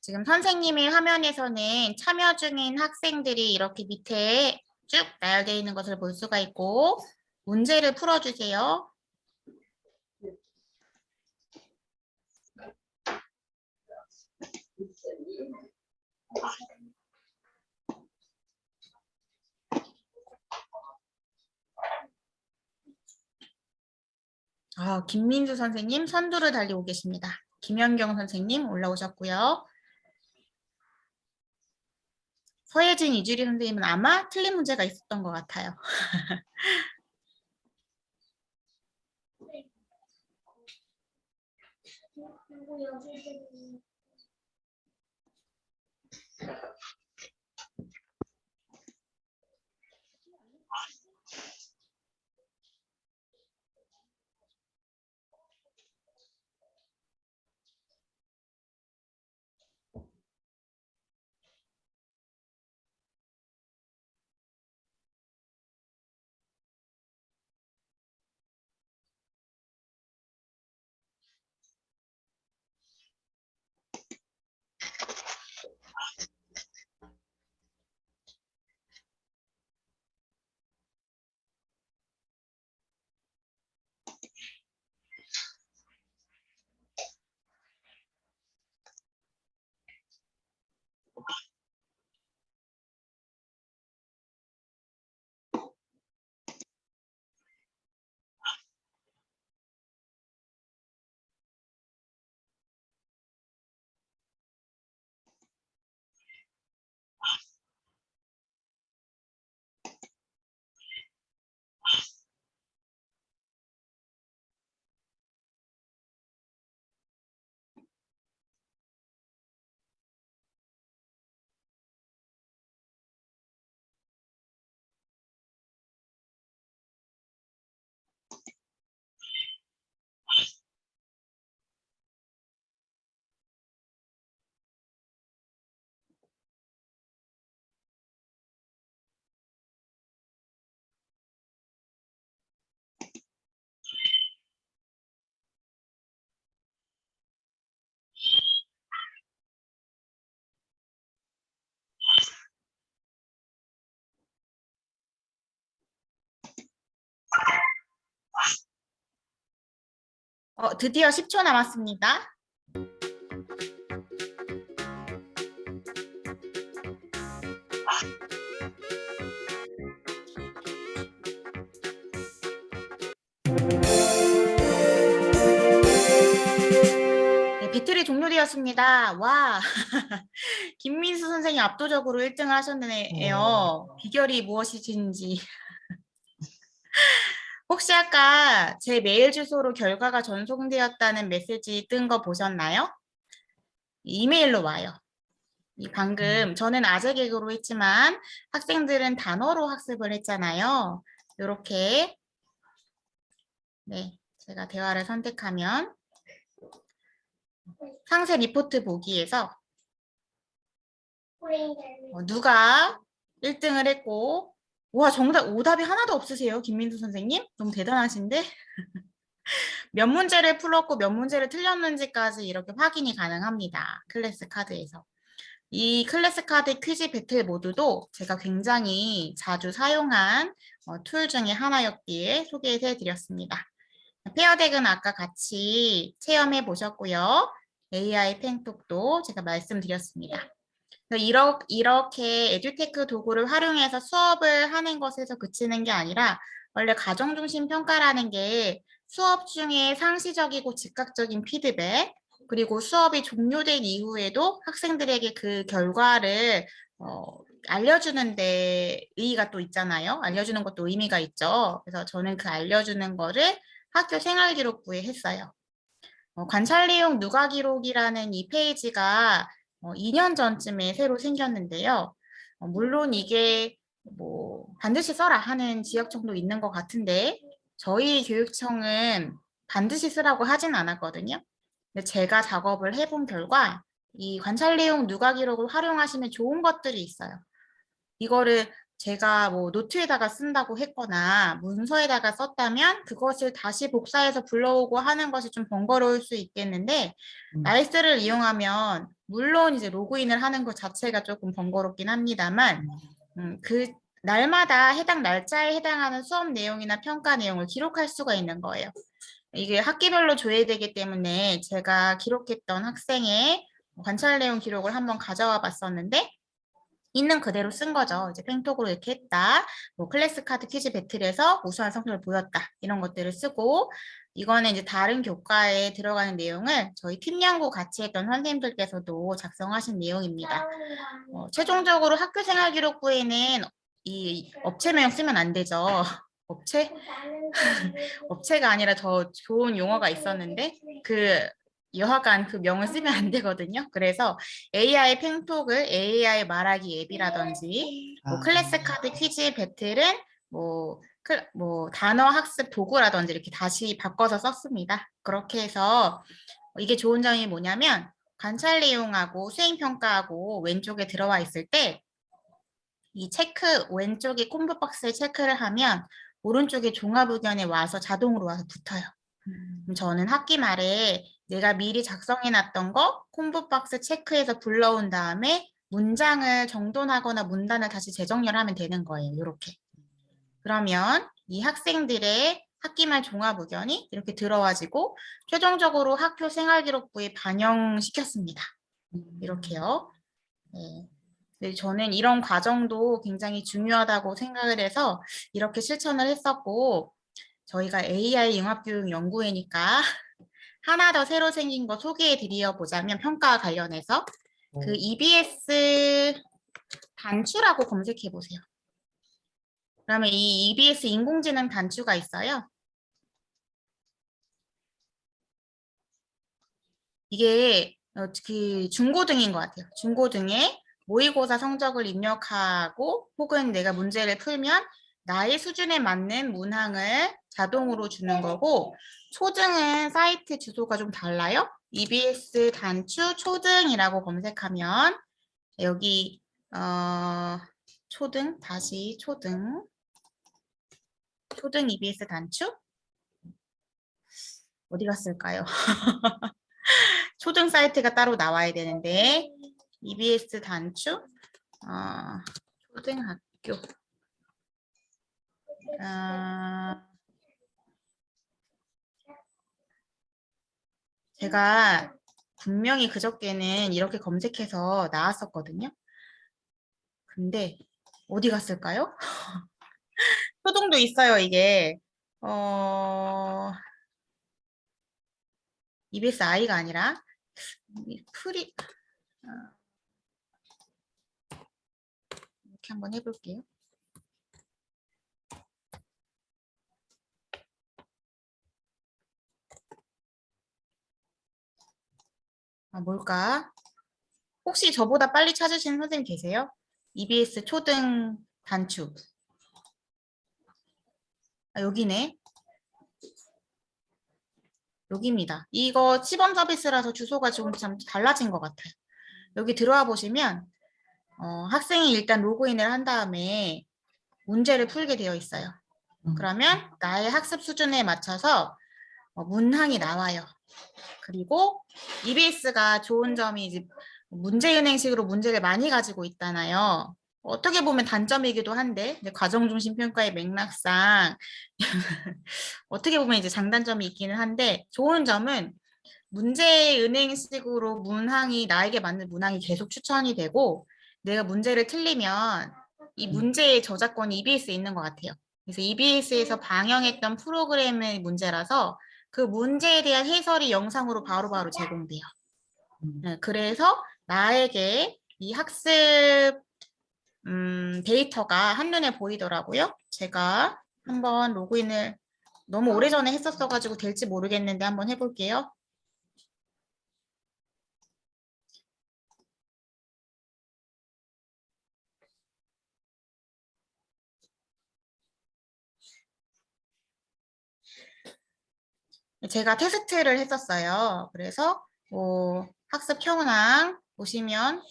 지금 선생님의 화면에서는 참여 중인 학생들이 이렇게 밑에 쭉 나열되어 있는 것을 볼 수가 있고 문제를 풀어주세요. 김민수 선생님 선두를 달리고 계십니다. 김연경 선생님 올라오셨고요. 서예진 이주리 선생님은 아마 틀린 문제가 있었던 것 같아요. 드디어 10초 남았습니다. 네, 배틀이 종료되었습니다. 와, 김민수 선생님 압도적으로 1등을 하셨네요. 비결이 무엇이신지. 혹시 아까 제 메일 주소로 결과가 전송되었다는 메시지 뜬 거 보셨나요? 이메일로 와요. 방금 저는 아재 개그로 했지만 학생들은 단어로 학습을 했잖아요. 이렇게 네, 제가 대화를 선택하면 상세 리포트 보기에서 누가 1등을 했고 와 정답 오답이 하나도 없으세요 김민수 선생님? 너무 대단하신데? 몇 문제를 풀었고 몇 문제를 틀렸는지까지 이렇게 확인이 가능합니다. 클래스 카드에서. 이 클래스 카드 퀴즈 배틀 모드도 제가 굉장히 자주 사용한 툴 중에 하나였기에 소개해 드렸습니다. 페어덱은 아까 같이 체험해 보셨고요. AI 펜톡도 제가 말씀드렸습니다. 이렇게 에듀테크 도구를 활용해서 수업을 하는 것에서 그치는 게 아니라 원래 가정중심 평가라는 게 수업 중에 상시적이고 즉각적인 피드백 그리고 수업이 종료된 이후에도 학생들에게 그 결과를 알려주는 데 의의가 또 있잖아요. 알려주는 것도 의미가 있죠. 그래서 저는 그 알려주는 거를 학교 생활기록부에 했어요. 관찰 내용 누가 기록이라는 이 페이지가 2년 전쯤에 새로 생겼는데요. 물론 이게 뭐 반드시 써라 하는 지역청도 있는 것 같은데 저희 교육청은 반드시 쓰라고 하진 않았거든요. 근데 제가 작업을 해본 결과 이 관찰 내용 누가 기록을 활용하시면 좋은 것들이 있어요. 이거를 제가 뭐 노트에다가 쓴다고 했거나 문서에다가 썼다면 그것을 다시 복사해서 불러오고 하는 것이 좀 번거로울 수 있겠는데 나이스를 이용하면 물론 이제 로그인을 하는 것 자체가 조금 번거롭긴 합니다만 그 날마다 해당 날짜에 해당하는 수업 내용이나 평가 내용을 기록할 수가 있는 거예요. 이게 학기별로 조회되기 때문에 제가 기록했던 학생의 관찰 내용 기록을 한번 가져와 봤었는데 있는 그대로 쓴 거죠. 이제 팽톡으로 이렇게 했다. 뭐 클래스 카드 퀴즈 배틀에서 우수한 성적을 보였다. 이런 것들을 쓰고 이거는 이제 다른 교과에 들어가는 내용을 저희 팀 연구 같이 했던 선생님들께서도 작성하신 내용입니다. 최종적으로 학교생활기록부에는 이 업체명 쓰면 안 되죠. 업체? 업체가 아니라 더 좋은 용어가 있었는데 여하간 그 명을 쓰면 안 되거든요. 그래서 AI 팽톡을 AI 말하기 앱이라든지 뭐 클래스 카드 퀴즈 배틀은 뭐 단어 학습 도구라든지 이렇게 다시 바꿔서 썼습니다. 그렇게 해서 이게 좋은 점이 뭐냐면 관찰 내용하고 수행 평가하고 왼쪽에 들어와 있을 때 이 체크 왼쪽에 콤보 박스에 체크를 하면 오른쪽에 종합 의견에 와서 자동으로 와서 붙어요. 그럼 저는 학기 말에 내가 미리 작성해 놨던 거 콤보 박스 체크해서 불러온 다음에 문장을 정돈하거나 문단을 다시 재정렬하면 되는 거예요. 이렇게. 그러면 이 학생들의 학기말 종합 의견이 이렇게 들어와지고 최종적으로 학교 생활기록부에 반영시켰습니다. 이렇게요. 네. 네, 저는 이런 과정도 굉장히 중요하다고 생각을 해서 이렇게 실천을 했었고 저희가 AI 융합교육연구회니까 하나 더 새로 생긴 거 소개해 드려 보자면 평가와 관련해서 그 EBS 단추라고 검색해 보세요. 그러면 이 EBS 인공지능 단추가 있어요. 이게 그 중고등인 것 같아요. 중고등에 모의고사 성적을 입력하고 혹은 내가 문제를 풀면 나의 수준에 맞는 문항을 자동으로 주는 거고 초등은 사이트 주소가 좀 달라요. EBS 단추 초등이라고 검색하면 여기 초등 다시 초등 EBS 단추 어디 갔을까요? 초등 사이트가 따로 나와야 되는데 EBS 단추 초등학교 제가 분명히 그저께는 이렇게 검색해서 나왔었거든요. 근데 어디 갔을까요? 초등도 있어요, 이게. EBS I가 아니라 이렇게 한번 해볼게요. 뭘까? 혹시 저보다 빨리 찾으시는 선생님 계세요? EBS 초등 단추. 여기네. 여기입니다. 이거 시범 서비스라서 주소가 좀 달라진 것 같아요. 여기 들어와 보시면 학생이 일단 로그인을 한 다음에 문제를 풀게 되어 있어요. 그러면 나의 학습 수준에 맞춰서 문항이 나와요. 그리고 EBS가 좋은 점이 이제 문제은행식으로 문제를 많이 가지고 있잖아요. 어떻게 보면 단점이기도 한데 근데 과정중심평가의 맥락상 어떻게 보면 이제 장단점이 있기는 한데 좋은 점은 문제은행식으로 문항이 나에게 맞는 문항이 계속 추천이 되고 내가 문제를 틀리면 이 문제의 저작권이 EBS에 있는 것 같아요. 그래서 EBS에서 방영했던 프로그램의 문제라서 그 문제에 대한 해설이 영상으로 바로바로 제공돼요. 네, 그래서 나에게 이 학습 데이터가 한눈에 보이더라고요. 제가 한번 로그인을 너무 오래전에 했었어가지고 될지 모르겠는데 한번 해볼게요. 제가 테스트를 했었어요. 그래서 학습 현황 보시면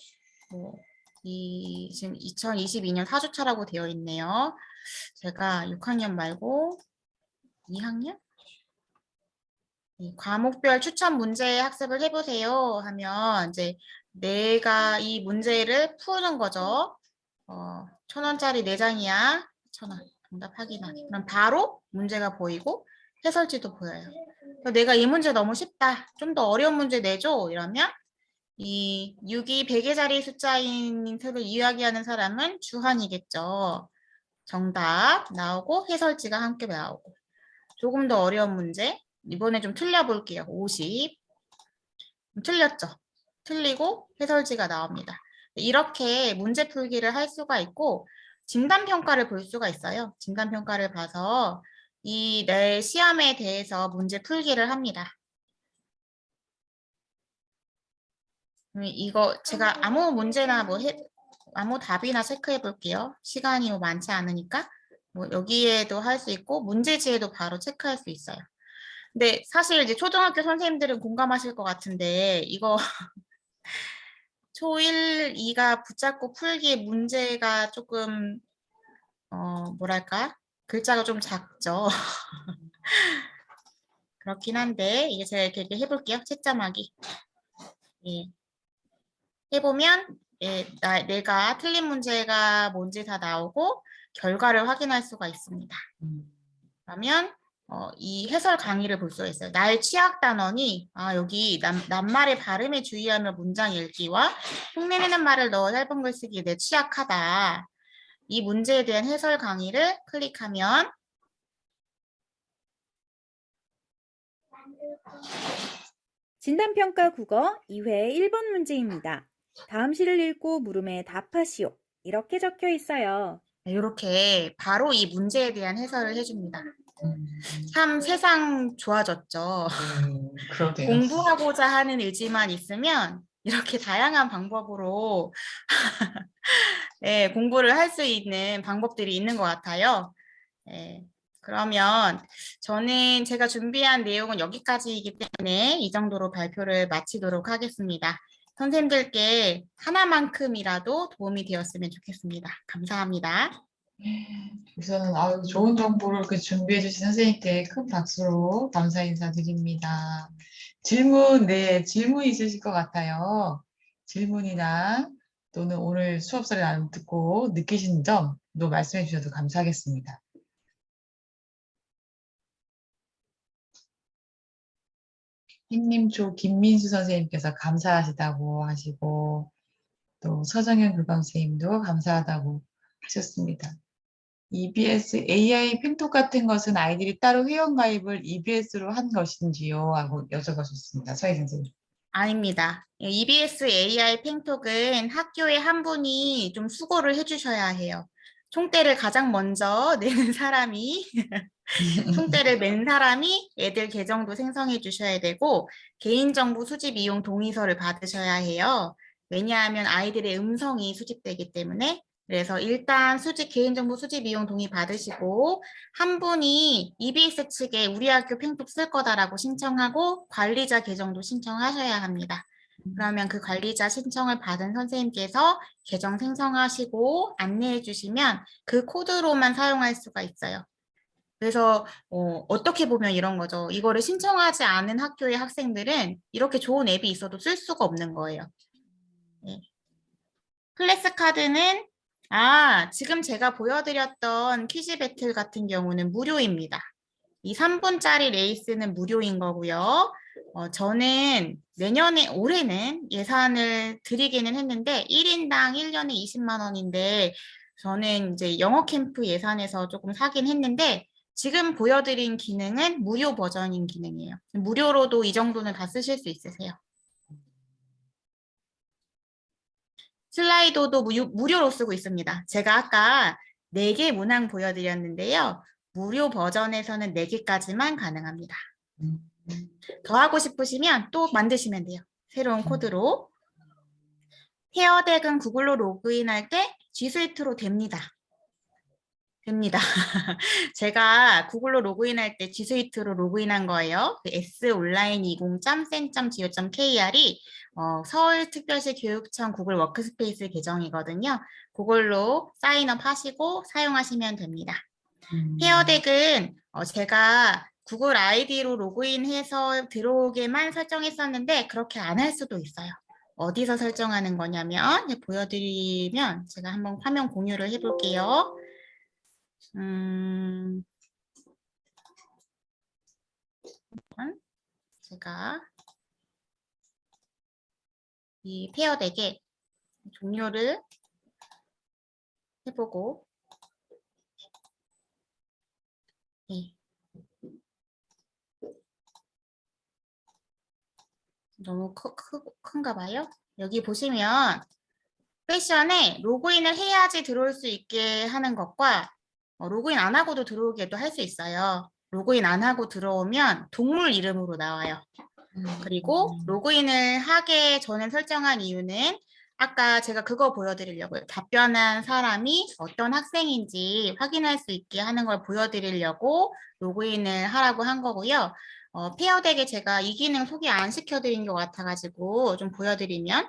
지금 2022년 4주차라고 되어 있네요. 제가 6학년 말고 2학년? 과목별 추천 문제 학습을 해보세요 하면 이제 내가 이 문제를 푸는 거죠. 1,000원짜리 4장이야. 1,000원. 정답 확인하기. 그럼 바로 문제가 보이고 해설지도 보여요. 내가 이 문제 너무 쉽다. 좀 더 어려운 문제 내줘. 이러면 이 6이 100의 자리 숫자인 색을 이야기하는 사람은 주한이겠죠. 정답 나오고 해설지가 함께 나오고. 조금 더 어려운 문제. 이번에 좀 틀려볼게요. 50. 틀렸죠? 틀리고 해설지가 나옵니다. 이렇게 문제 풀기를 할 수가 있고 진단평가를 볼 수가 있어요. 진단평가를 봐서 이 내 시험에 대해서 문제 풀기를 합니다. 이거 제가 아무 문제나 아무 답이나 체크해 볼게요. 시간이 많지 않으니까 여기에도 할 수 있고 문제지에도 바로 체크할 수 있어요. 근데 사실 이제 초등학교 선생님들은 공감하실 것 같은데 이거 초1, 2가 붙잡고 풀기 문제가 조금 뭐랄까? 글자가 좀 작죠. 그렇긴 한데 이게 제가 이렇게 해볼게요. 채점하기. 예. 해보면 내가 틀린 문제가 뭔지 다 나오고 결과를 확인할 수가 있습니다. 그러면 이 해설 강의를 볼 수가 있어요. 나의 취약 단원이 여기 낱말의 발음에 주의하며 문장 읽기와 흉내내는 말을 넣어 짧은 글 쓰기에 내 취약하다. 이 문제에 대한 해설 강의를 클릭하면 진단평가 국어 2회 1번 문제입니다. 다음 시를 읽고 물음에 답하시오. 이렇게 적혀 있어요. 이렇게 바로 이 문제에 대한 해설을 해줍니다. 참 세상 좋아졌죠. 그러게요. 공부하고자 하는 의지만 있으면 이렇게 다양한 방법으로 네, 공부를 할 수 있는 방법들이 있는 것 같아요. 네, 그러면 저는 제가 준비한 내용은 여기까지이기 때문에 이 정도로 발표를 마치도록 하겠습니다. 선생님들께 하나만큼이라도 도움이 되었으면 좋겠습니다. 감사합니다. 우선은 좋은 정보를 준비해 주신 선생님께 큰 박수로 감사 인사드립니다. 질문 있으실 것 같아요. 질문이나 또는 오늘 수업사를 나눔 듣고 느끼신 점도 말씀해 주셔도 감사하겠습니다. 햇님초 김민수 선생님께서 감사하시다고 하시고 또 서정현 교감 선생님도 감사하다고 하셨습니다. EBS AI 펜톡 같은 것은 아이들이 따로 회원가입을 EBS로 한 것인지요? 하고 여쭤보셨습니다. 서희 선생님. 아닙니다. EBS AI 팽톡은 학교에 한 분이 좀 수고를 해주셔야 해요. 총대를 가장 먼저 내는 사람이 총대를 맨 사람이 애들 계정도 생성해 주셔야 되고 개인정보 수집 이용 동의서를 받으셔야 해요. 왜냐하면 아이들의 음성이 수집되기 때문에 그래서 일단 개인정보 수집 이용 동의 받으시고 한 분이 EBS 측에 우리 학교 팽톡 쓸 거다라고 신청하고 관리자 계정도 신청하셔야 합니다. 그러면 그 관리자 신청을 받은 선생님께서 계정 생성하시고 안내해 주시면 그 코드로만 사용할 수가 있어요. 그래서 어떻게 보면 이런 거죠. 이거를 신청하지 않은 학교의 학생들은 이렇게 좋은 앱이 있어도 쓸 수가 없는 거예요. 네. 클래스 카드는 지금 제가 보여드렸던 퀴즈 배틀 같은 경우는 무료입니다. 이 3분짜리 레이스는 무료인 거고요. 저는 올해는 예산을 드리기는 했는데 1인당 1년에 20만 원인데 저는 이제 영어 캠프 예산에서 조금 사긴 했는데 지금 보여드린 기능은 무료 버전인 기능이에요. 무료로도 이 정도는 다 쓰실 수 있으세요. 슬라이도도 무료로 쓰고 있습니다. 제가 아까 4개 문항 보여드렸는데요. 무료 버전에서는 4개까지만 가능합니다. 더 하고 싶으시면 또 만드시면 돼요. 새로운 코드로. 페어덱은 구글로 로그인할 때 G 스위트로 됩니다. 제가 구글로 로그인할 때 G 스위트로 로그인한 거예요. 그 sonline20.cen.go.kr이 서울특별시 교육청 구글 워크스페이스 계정이거든요. 그걸로 사인업 하시고 사용하시면 됩니다. 페어덱은 제가 구글 아이디로 로그인해서 들어오게만 설정했었는데 그렇게 안 할 수도 있어요. 어디서 설정하는 거냐면 보여드리면 제가 한번 화면 공유를 해볼게요. 제가 이 페어덱의 종료를 해보고 네. 너무 큰가 봐요. 여기 보시면 세션에 로그인을 해야지 들어올 수 있게 하는 것과 로그인 안 하고도 들어오게도 할 수 있어요. 로그인 안 하고 들어오면 동물 이름으로 나와요. 그리고 로그인을 하게 전에 설정한 이유는 아까 제가 그거 보여드리려고요. 답변한 사람이 어떤 학생인지 확인할 수 있게 하는 걸 보여드리려고 로그인을 하라고 한 거고요. 페어덱에 제가 이 기능 소개 안 시켜드린 것 같아가지고 좀 보여드리면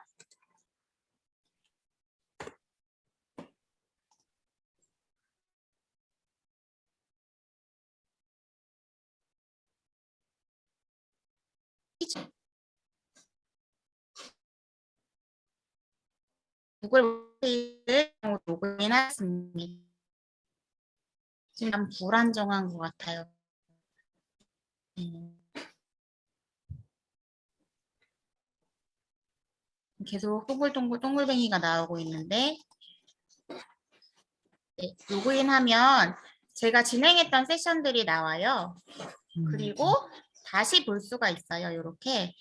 구글 페이를 로그인했습니다. 지금 불안정한 것 같아요. 계속 동글동글뱅이가 나오고 있는데 네, 로그인하면 제가 진행했던 세션들이 나와요. 그리고 다시 볼 수가 있어요. 이렇게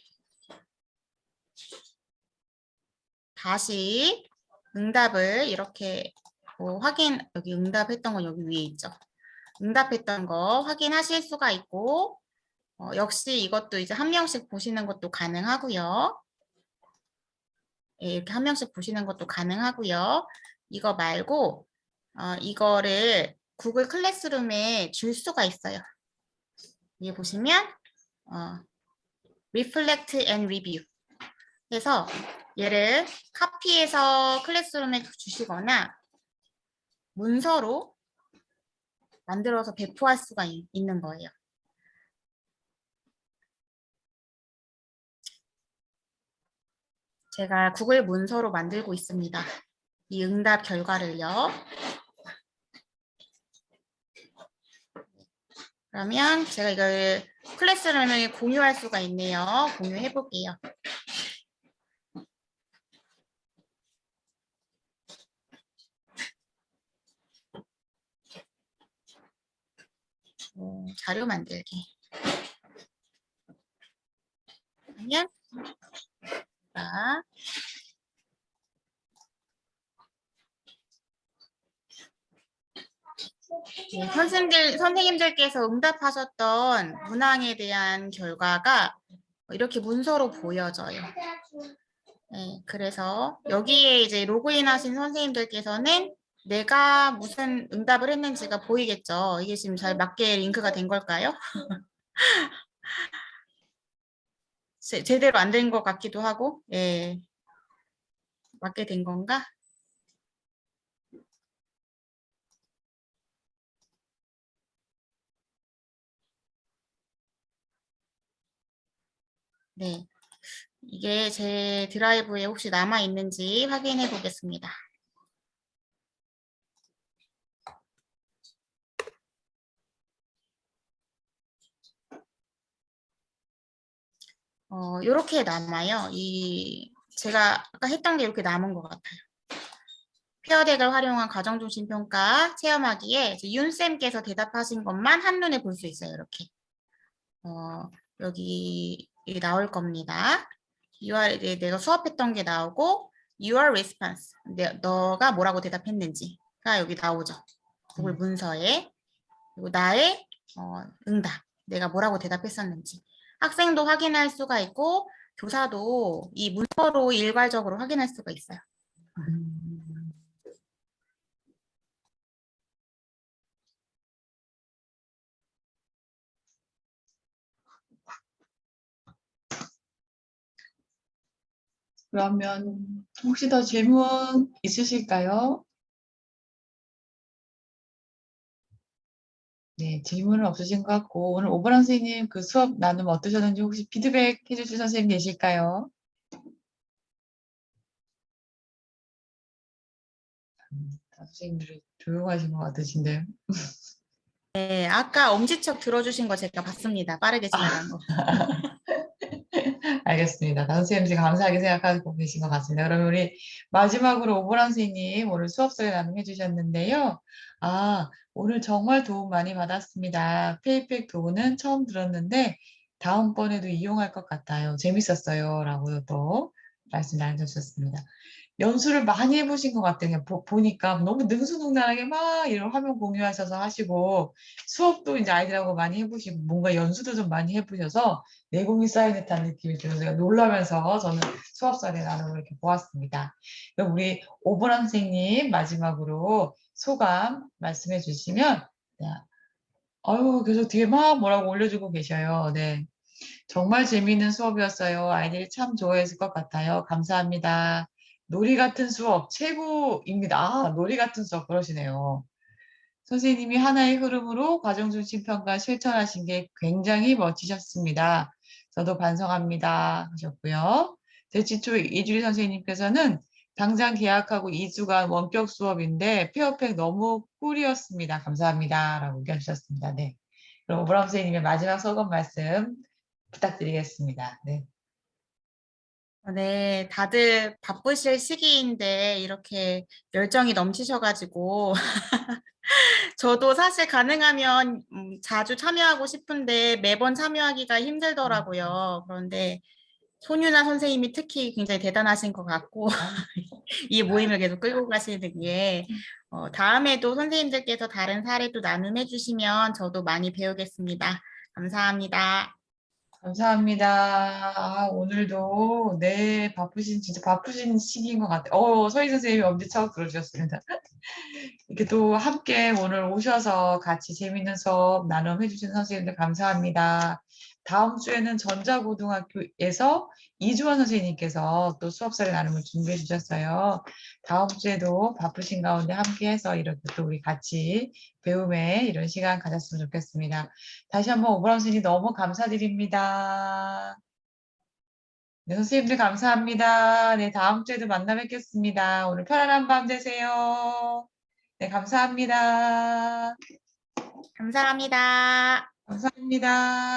다시 응답을 이렇게 여기 응답했던 건 여기 위에 있죠. 응답했던 거 확인하실 수가 있고 역시 이것도 이제 한 명씩 보시는 것도 가능하고요. 예, 이렇게 한 명씩 보시는 것도 가능하고요. 이거 말고 이거를 구글 클래스룸에 줄 수가 있어요. 여기 보시면 Reflect and Review 해서 얘를 카피해서 클래스룸에 주시거나 문서로 만들어서 배포할 수가 있는 거예요. 제가 구글 문서로 만들고 있습니다. 이 응답 결과를요. 그러면 제가 이걸 클래스룸을 공유할 수가 있네요. 공유해 볼게요. 자료 만들기. 그러면 자, 네, 선생님들께서 응답하셨던 문항에 대한 결과가 이렇게 문서로 보여져요. 네, 그래서 여기에 이제 로그인 하신 선생님들께서는 내가 무슨 응답을 했는지가 보이겠죠. 이게 지금 잘 맞게 링크가 된 걸까요? 제대로 안 된 것 같기도 하고, 예, 맞게 된 건가? 네, 이게 제 드라이브에 혹시 남아 있는지 확인해 보겠습니다. 이렇게 남아요. 제가 아까 했던 게 이렇게 남은 것 같아요. 페어덱을 활용한 과정중심평가 체험하기에 윤쌤께서 대답하신 것만 한눈에 볼 수 있어요. 이렇게. 여기 나올 겁니다. 내가 수업했던 게 나오고 your response, 너가 뭐라고 대답했는지가 여기 나오죠. 구글 문서에. 그리고 나의 응답, 내가 뭐라고 대답했었는지. 학생도 확인할 수가 있고 교사도 이 문서로 일괄적으로 확인할 수가 있어요. 그러면 혹시 더 질문 있으실까요? 네, 질문은 없으신 것 같고 오늘 오버랑 선생님 그 수업 나눔 어떠셨는지 혹시 피드백 해주실 선생님 계실까요? 선생님들이 조용하신 것 같으신데요. 네, 아까 엄지척 들어주신 거 제가 봤습니다. 빠르게 지나간 거. 알겠습니다. 선생님 감사하게 생각하고 계신 것 같습니다. 그러면 우리 마지막으로 오보람 선생님 오늘 수업서에 나눔해 주셨는데요. 오늘 정말 도움 많이 받았습니다. 페이백 도구는 처음 들었는데 다음번에도 이용할 것 같아요. 재밌었어요. 라고 또 말씀 나눠주셨습니다. 연수를 많이 해보신 것 같아요. 그냥 보니까 너무 능수능란하게 막 이런 화면 공유하셔서 하시고 수업도 이제 아이들하고 많이 해보시고 뭔가 연수도 좀 많이 해보셔서 내공이 쌓인 듯한 느낌이 들어서 제가 놀라면서 저는 수업사례 나눔을 이렇게 보았습니다. 그럼 우리 오보람 선생님 마지막으로 소감 말씀해 주시면 네. 아유 계속 뒤에 막 뭐라고 올려주고 계셔요. 네. 정말 재미있는 수업이었어요. 아이들이 참 좋아했을 것 같아요. 감사합니다. 놀이 같은 수업 최고입니다. 아, 놀이 같은 수업 그러시네요. 선생님이 하나의 흐름으로 과정중심 평가 실천하신 게 굉장히 멋지셨습니다. 저도 반성합니다. 하셨고요. 대치초 이주리 선생님께서는 당장 계약하고 2주간 원격 수업인데 페어팩 너무 꿀이었습니다. 감사합니다. 라고 의견 주셨습니다. 네. 그럼 오브람 선생님의 마지막 소감 말씀 부탁드리겠습니다. 네. 네, 다들 바쁘실 시기인데 이렇게 열정이 넘치셔가지고 저도 사실 가능하면 자주 참여하고 싶은데 매번 참여하기가 힘들더라고요. 그런데 손유나 선생님이 특히 굉장히 대단하신 것 같고 이 모임을 계속 끌고 가시는 게 다음에도 선생님들께서 다른 사례도 나눔해 주시면 저도 많이 배우겠습니다. 감사합니다. 감사합니다. 아, 오늘도 네 진짜 바쁘신 시기인 것 같아요. 서희 선생님이 엄지척 들어주셨습니다. 이렇게 또 함께 오늘 오셔서 같이 재밌는 수업 나눔해 주신 선생님들 감사합니다. 다음 주에는 전자고등학교에서 이주원 선생님께서 또 수업사례 나눔을 준비해 주셨어요. 다음 주에도 바쁘신 가운데 함께해서 이렇게 또 우리 같이 배움의 이런 시간 가졌으면 좋겠습니다. 다시 한번 오브람 선생님 너무 감사드립니다. 네, 선생님들 감사합니다. 네, 다음 주에도 만나 뵙겠습니다. 오늘 편안한 밤 되세요. 네, 감사합니다. 감사합니다. 감사합니다.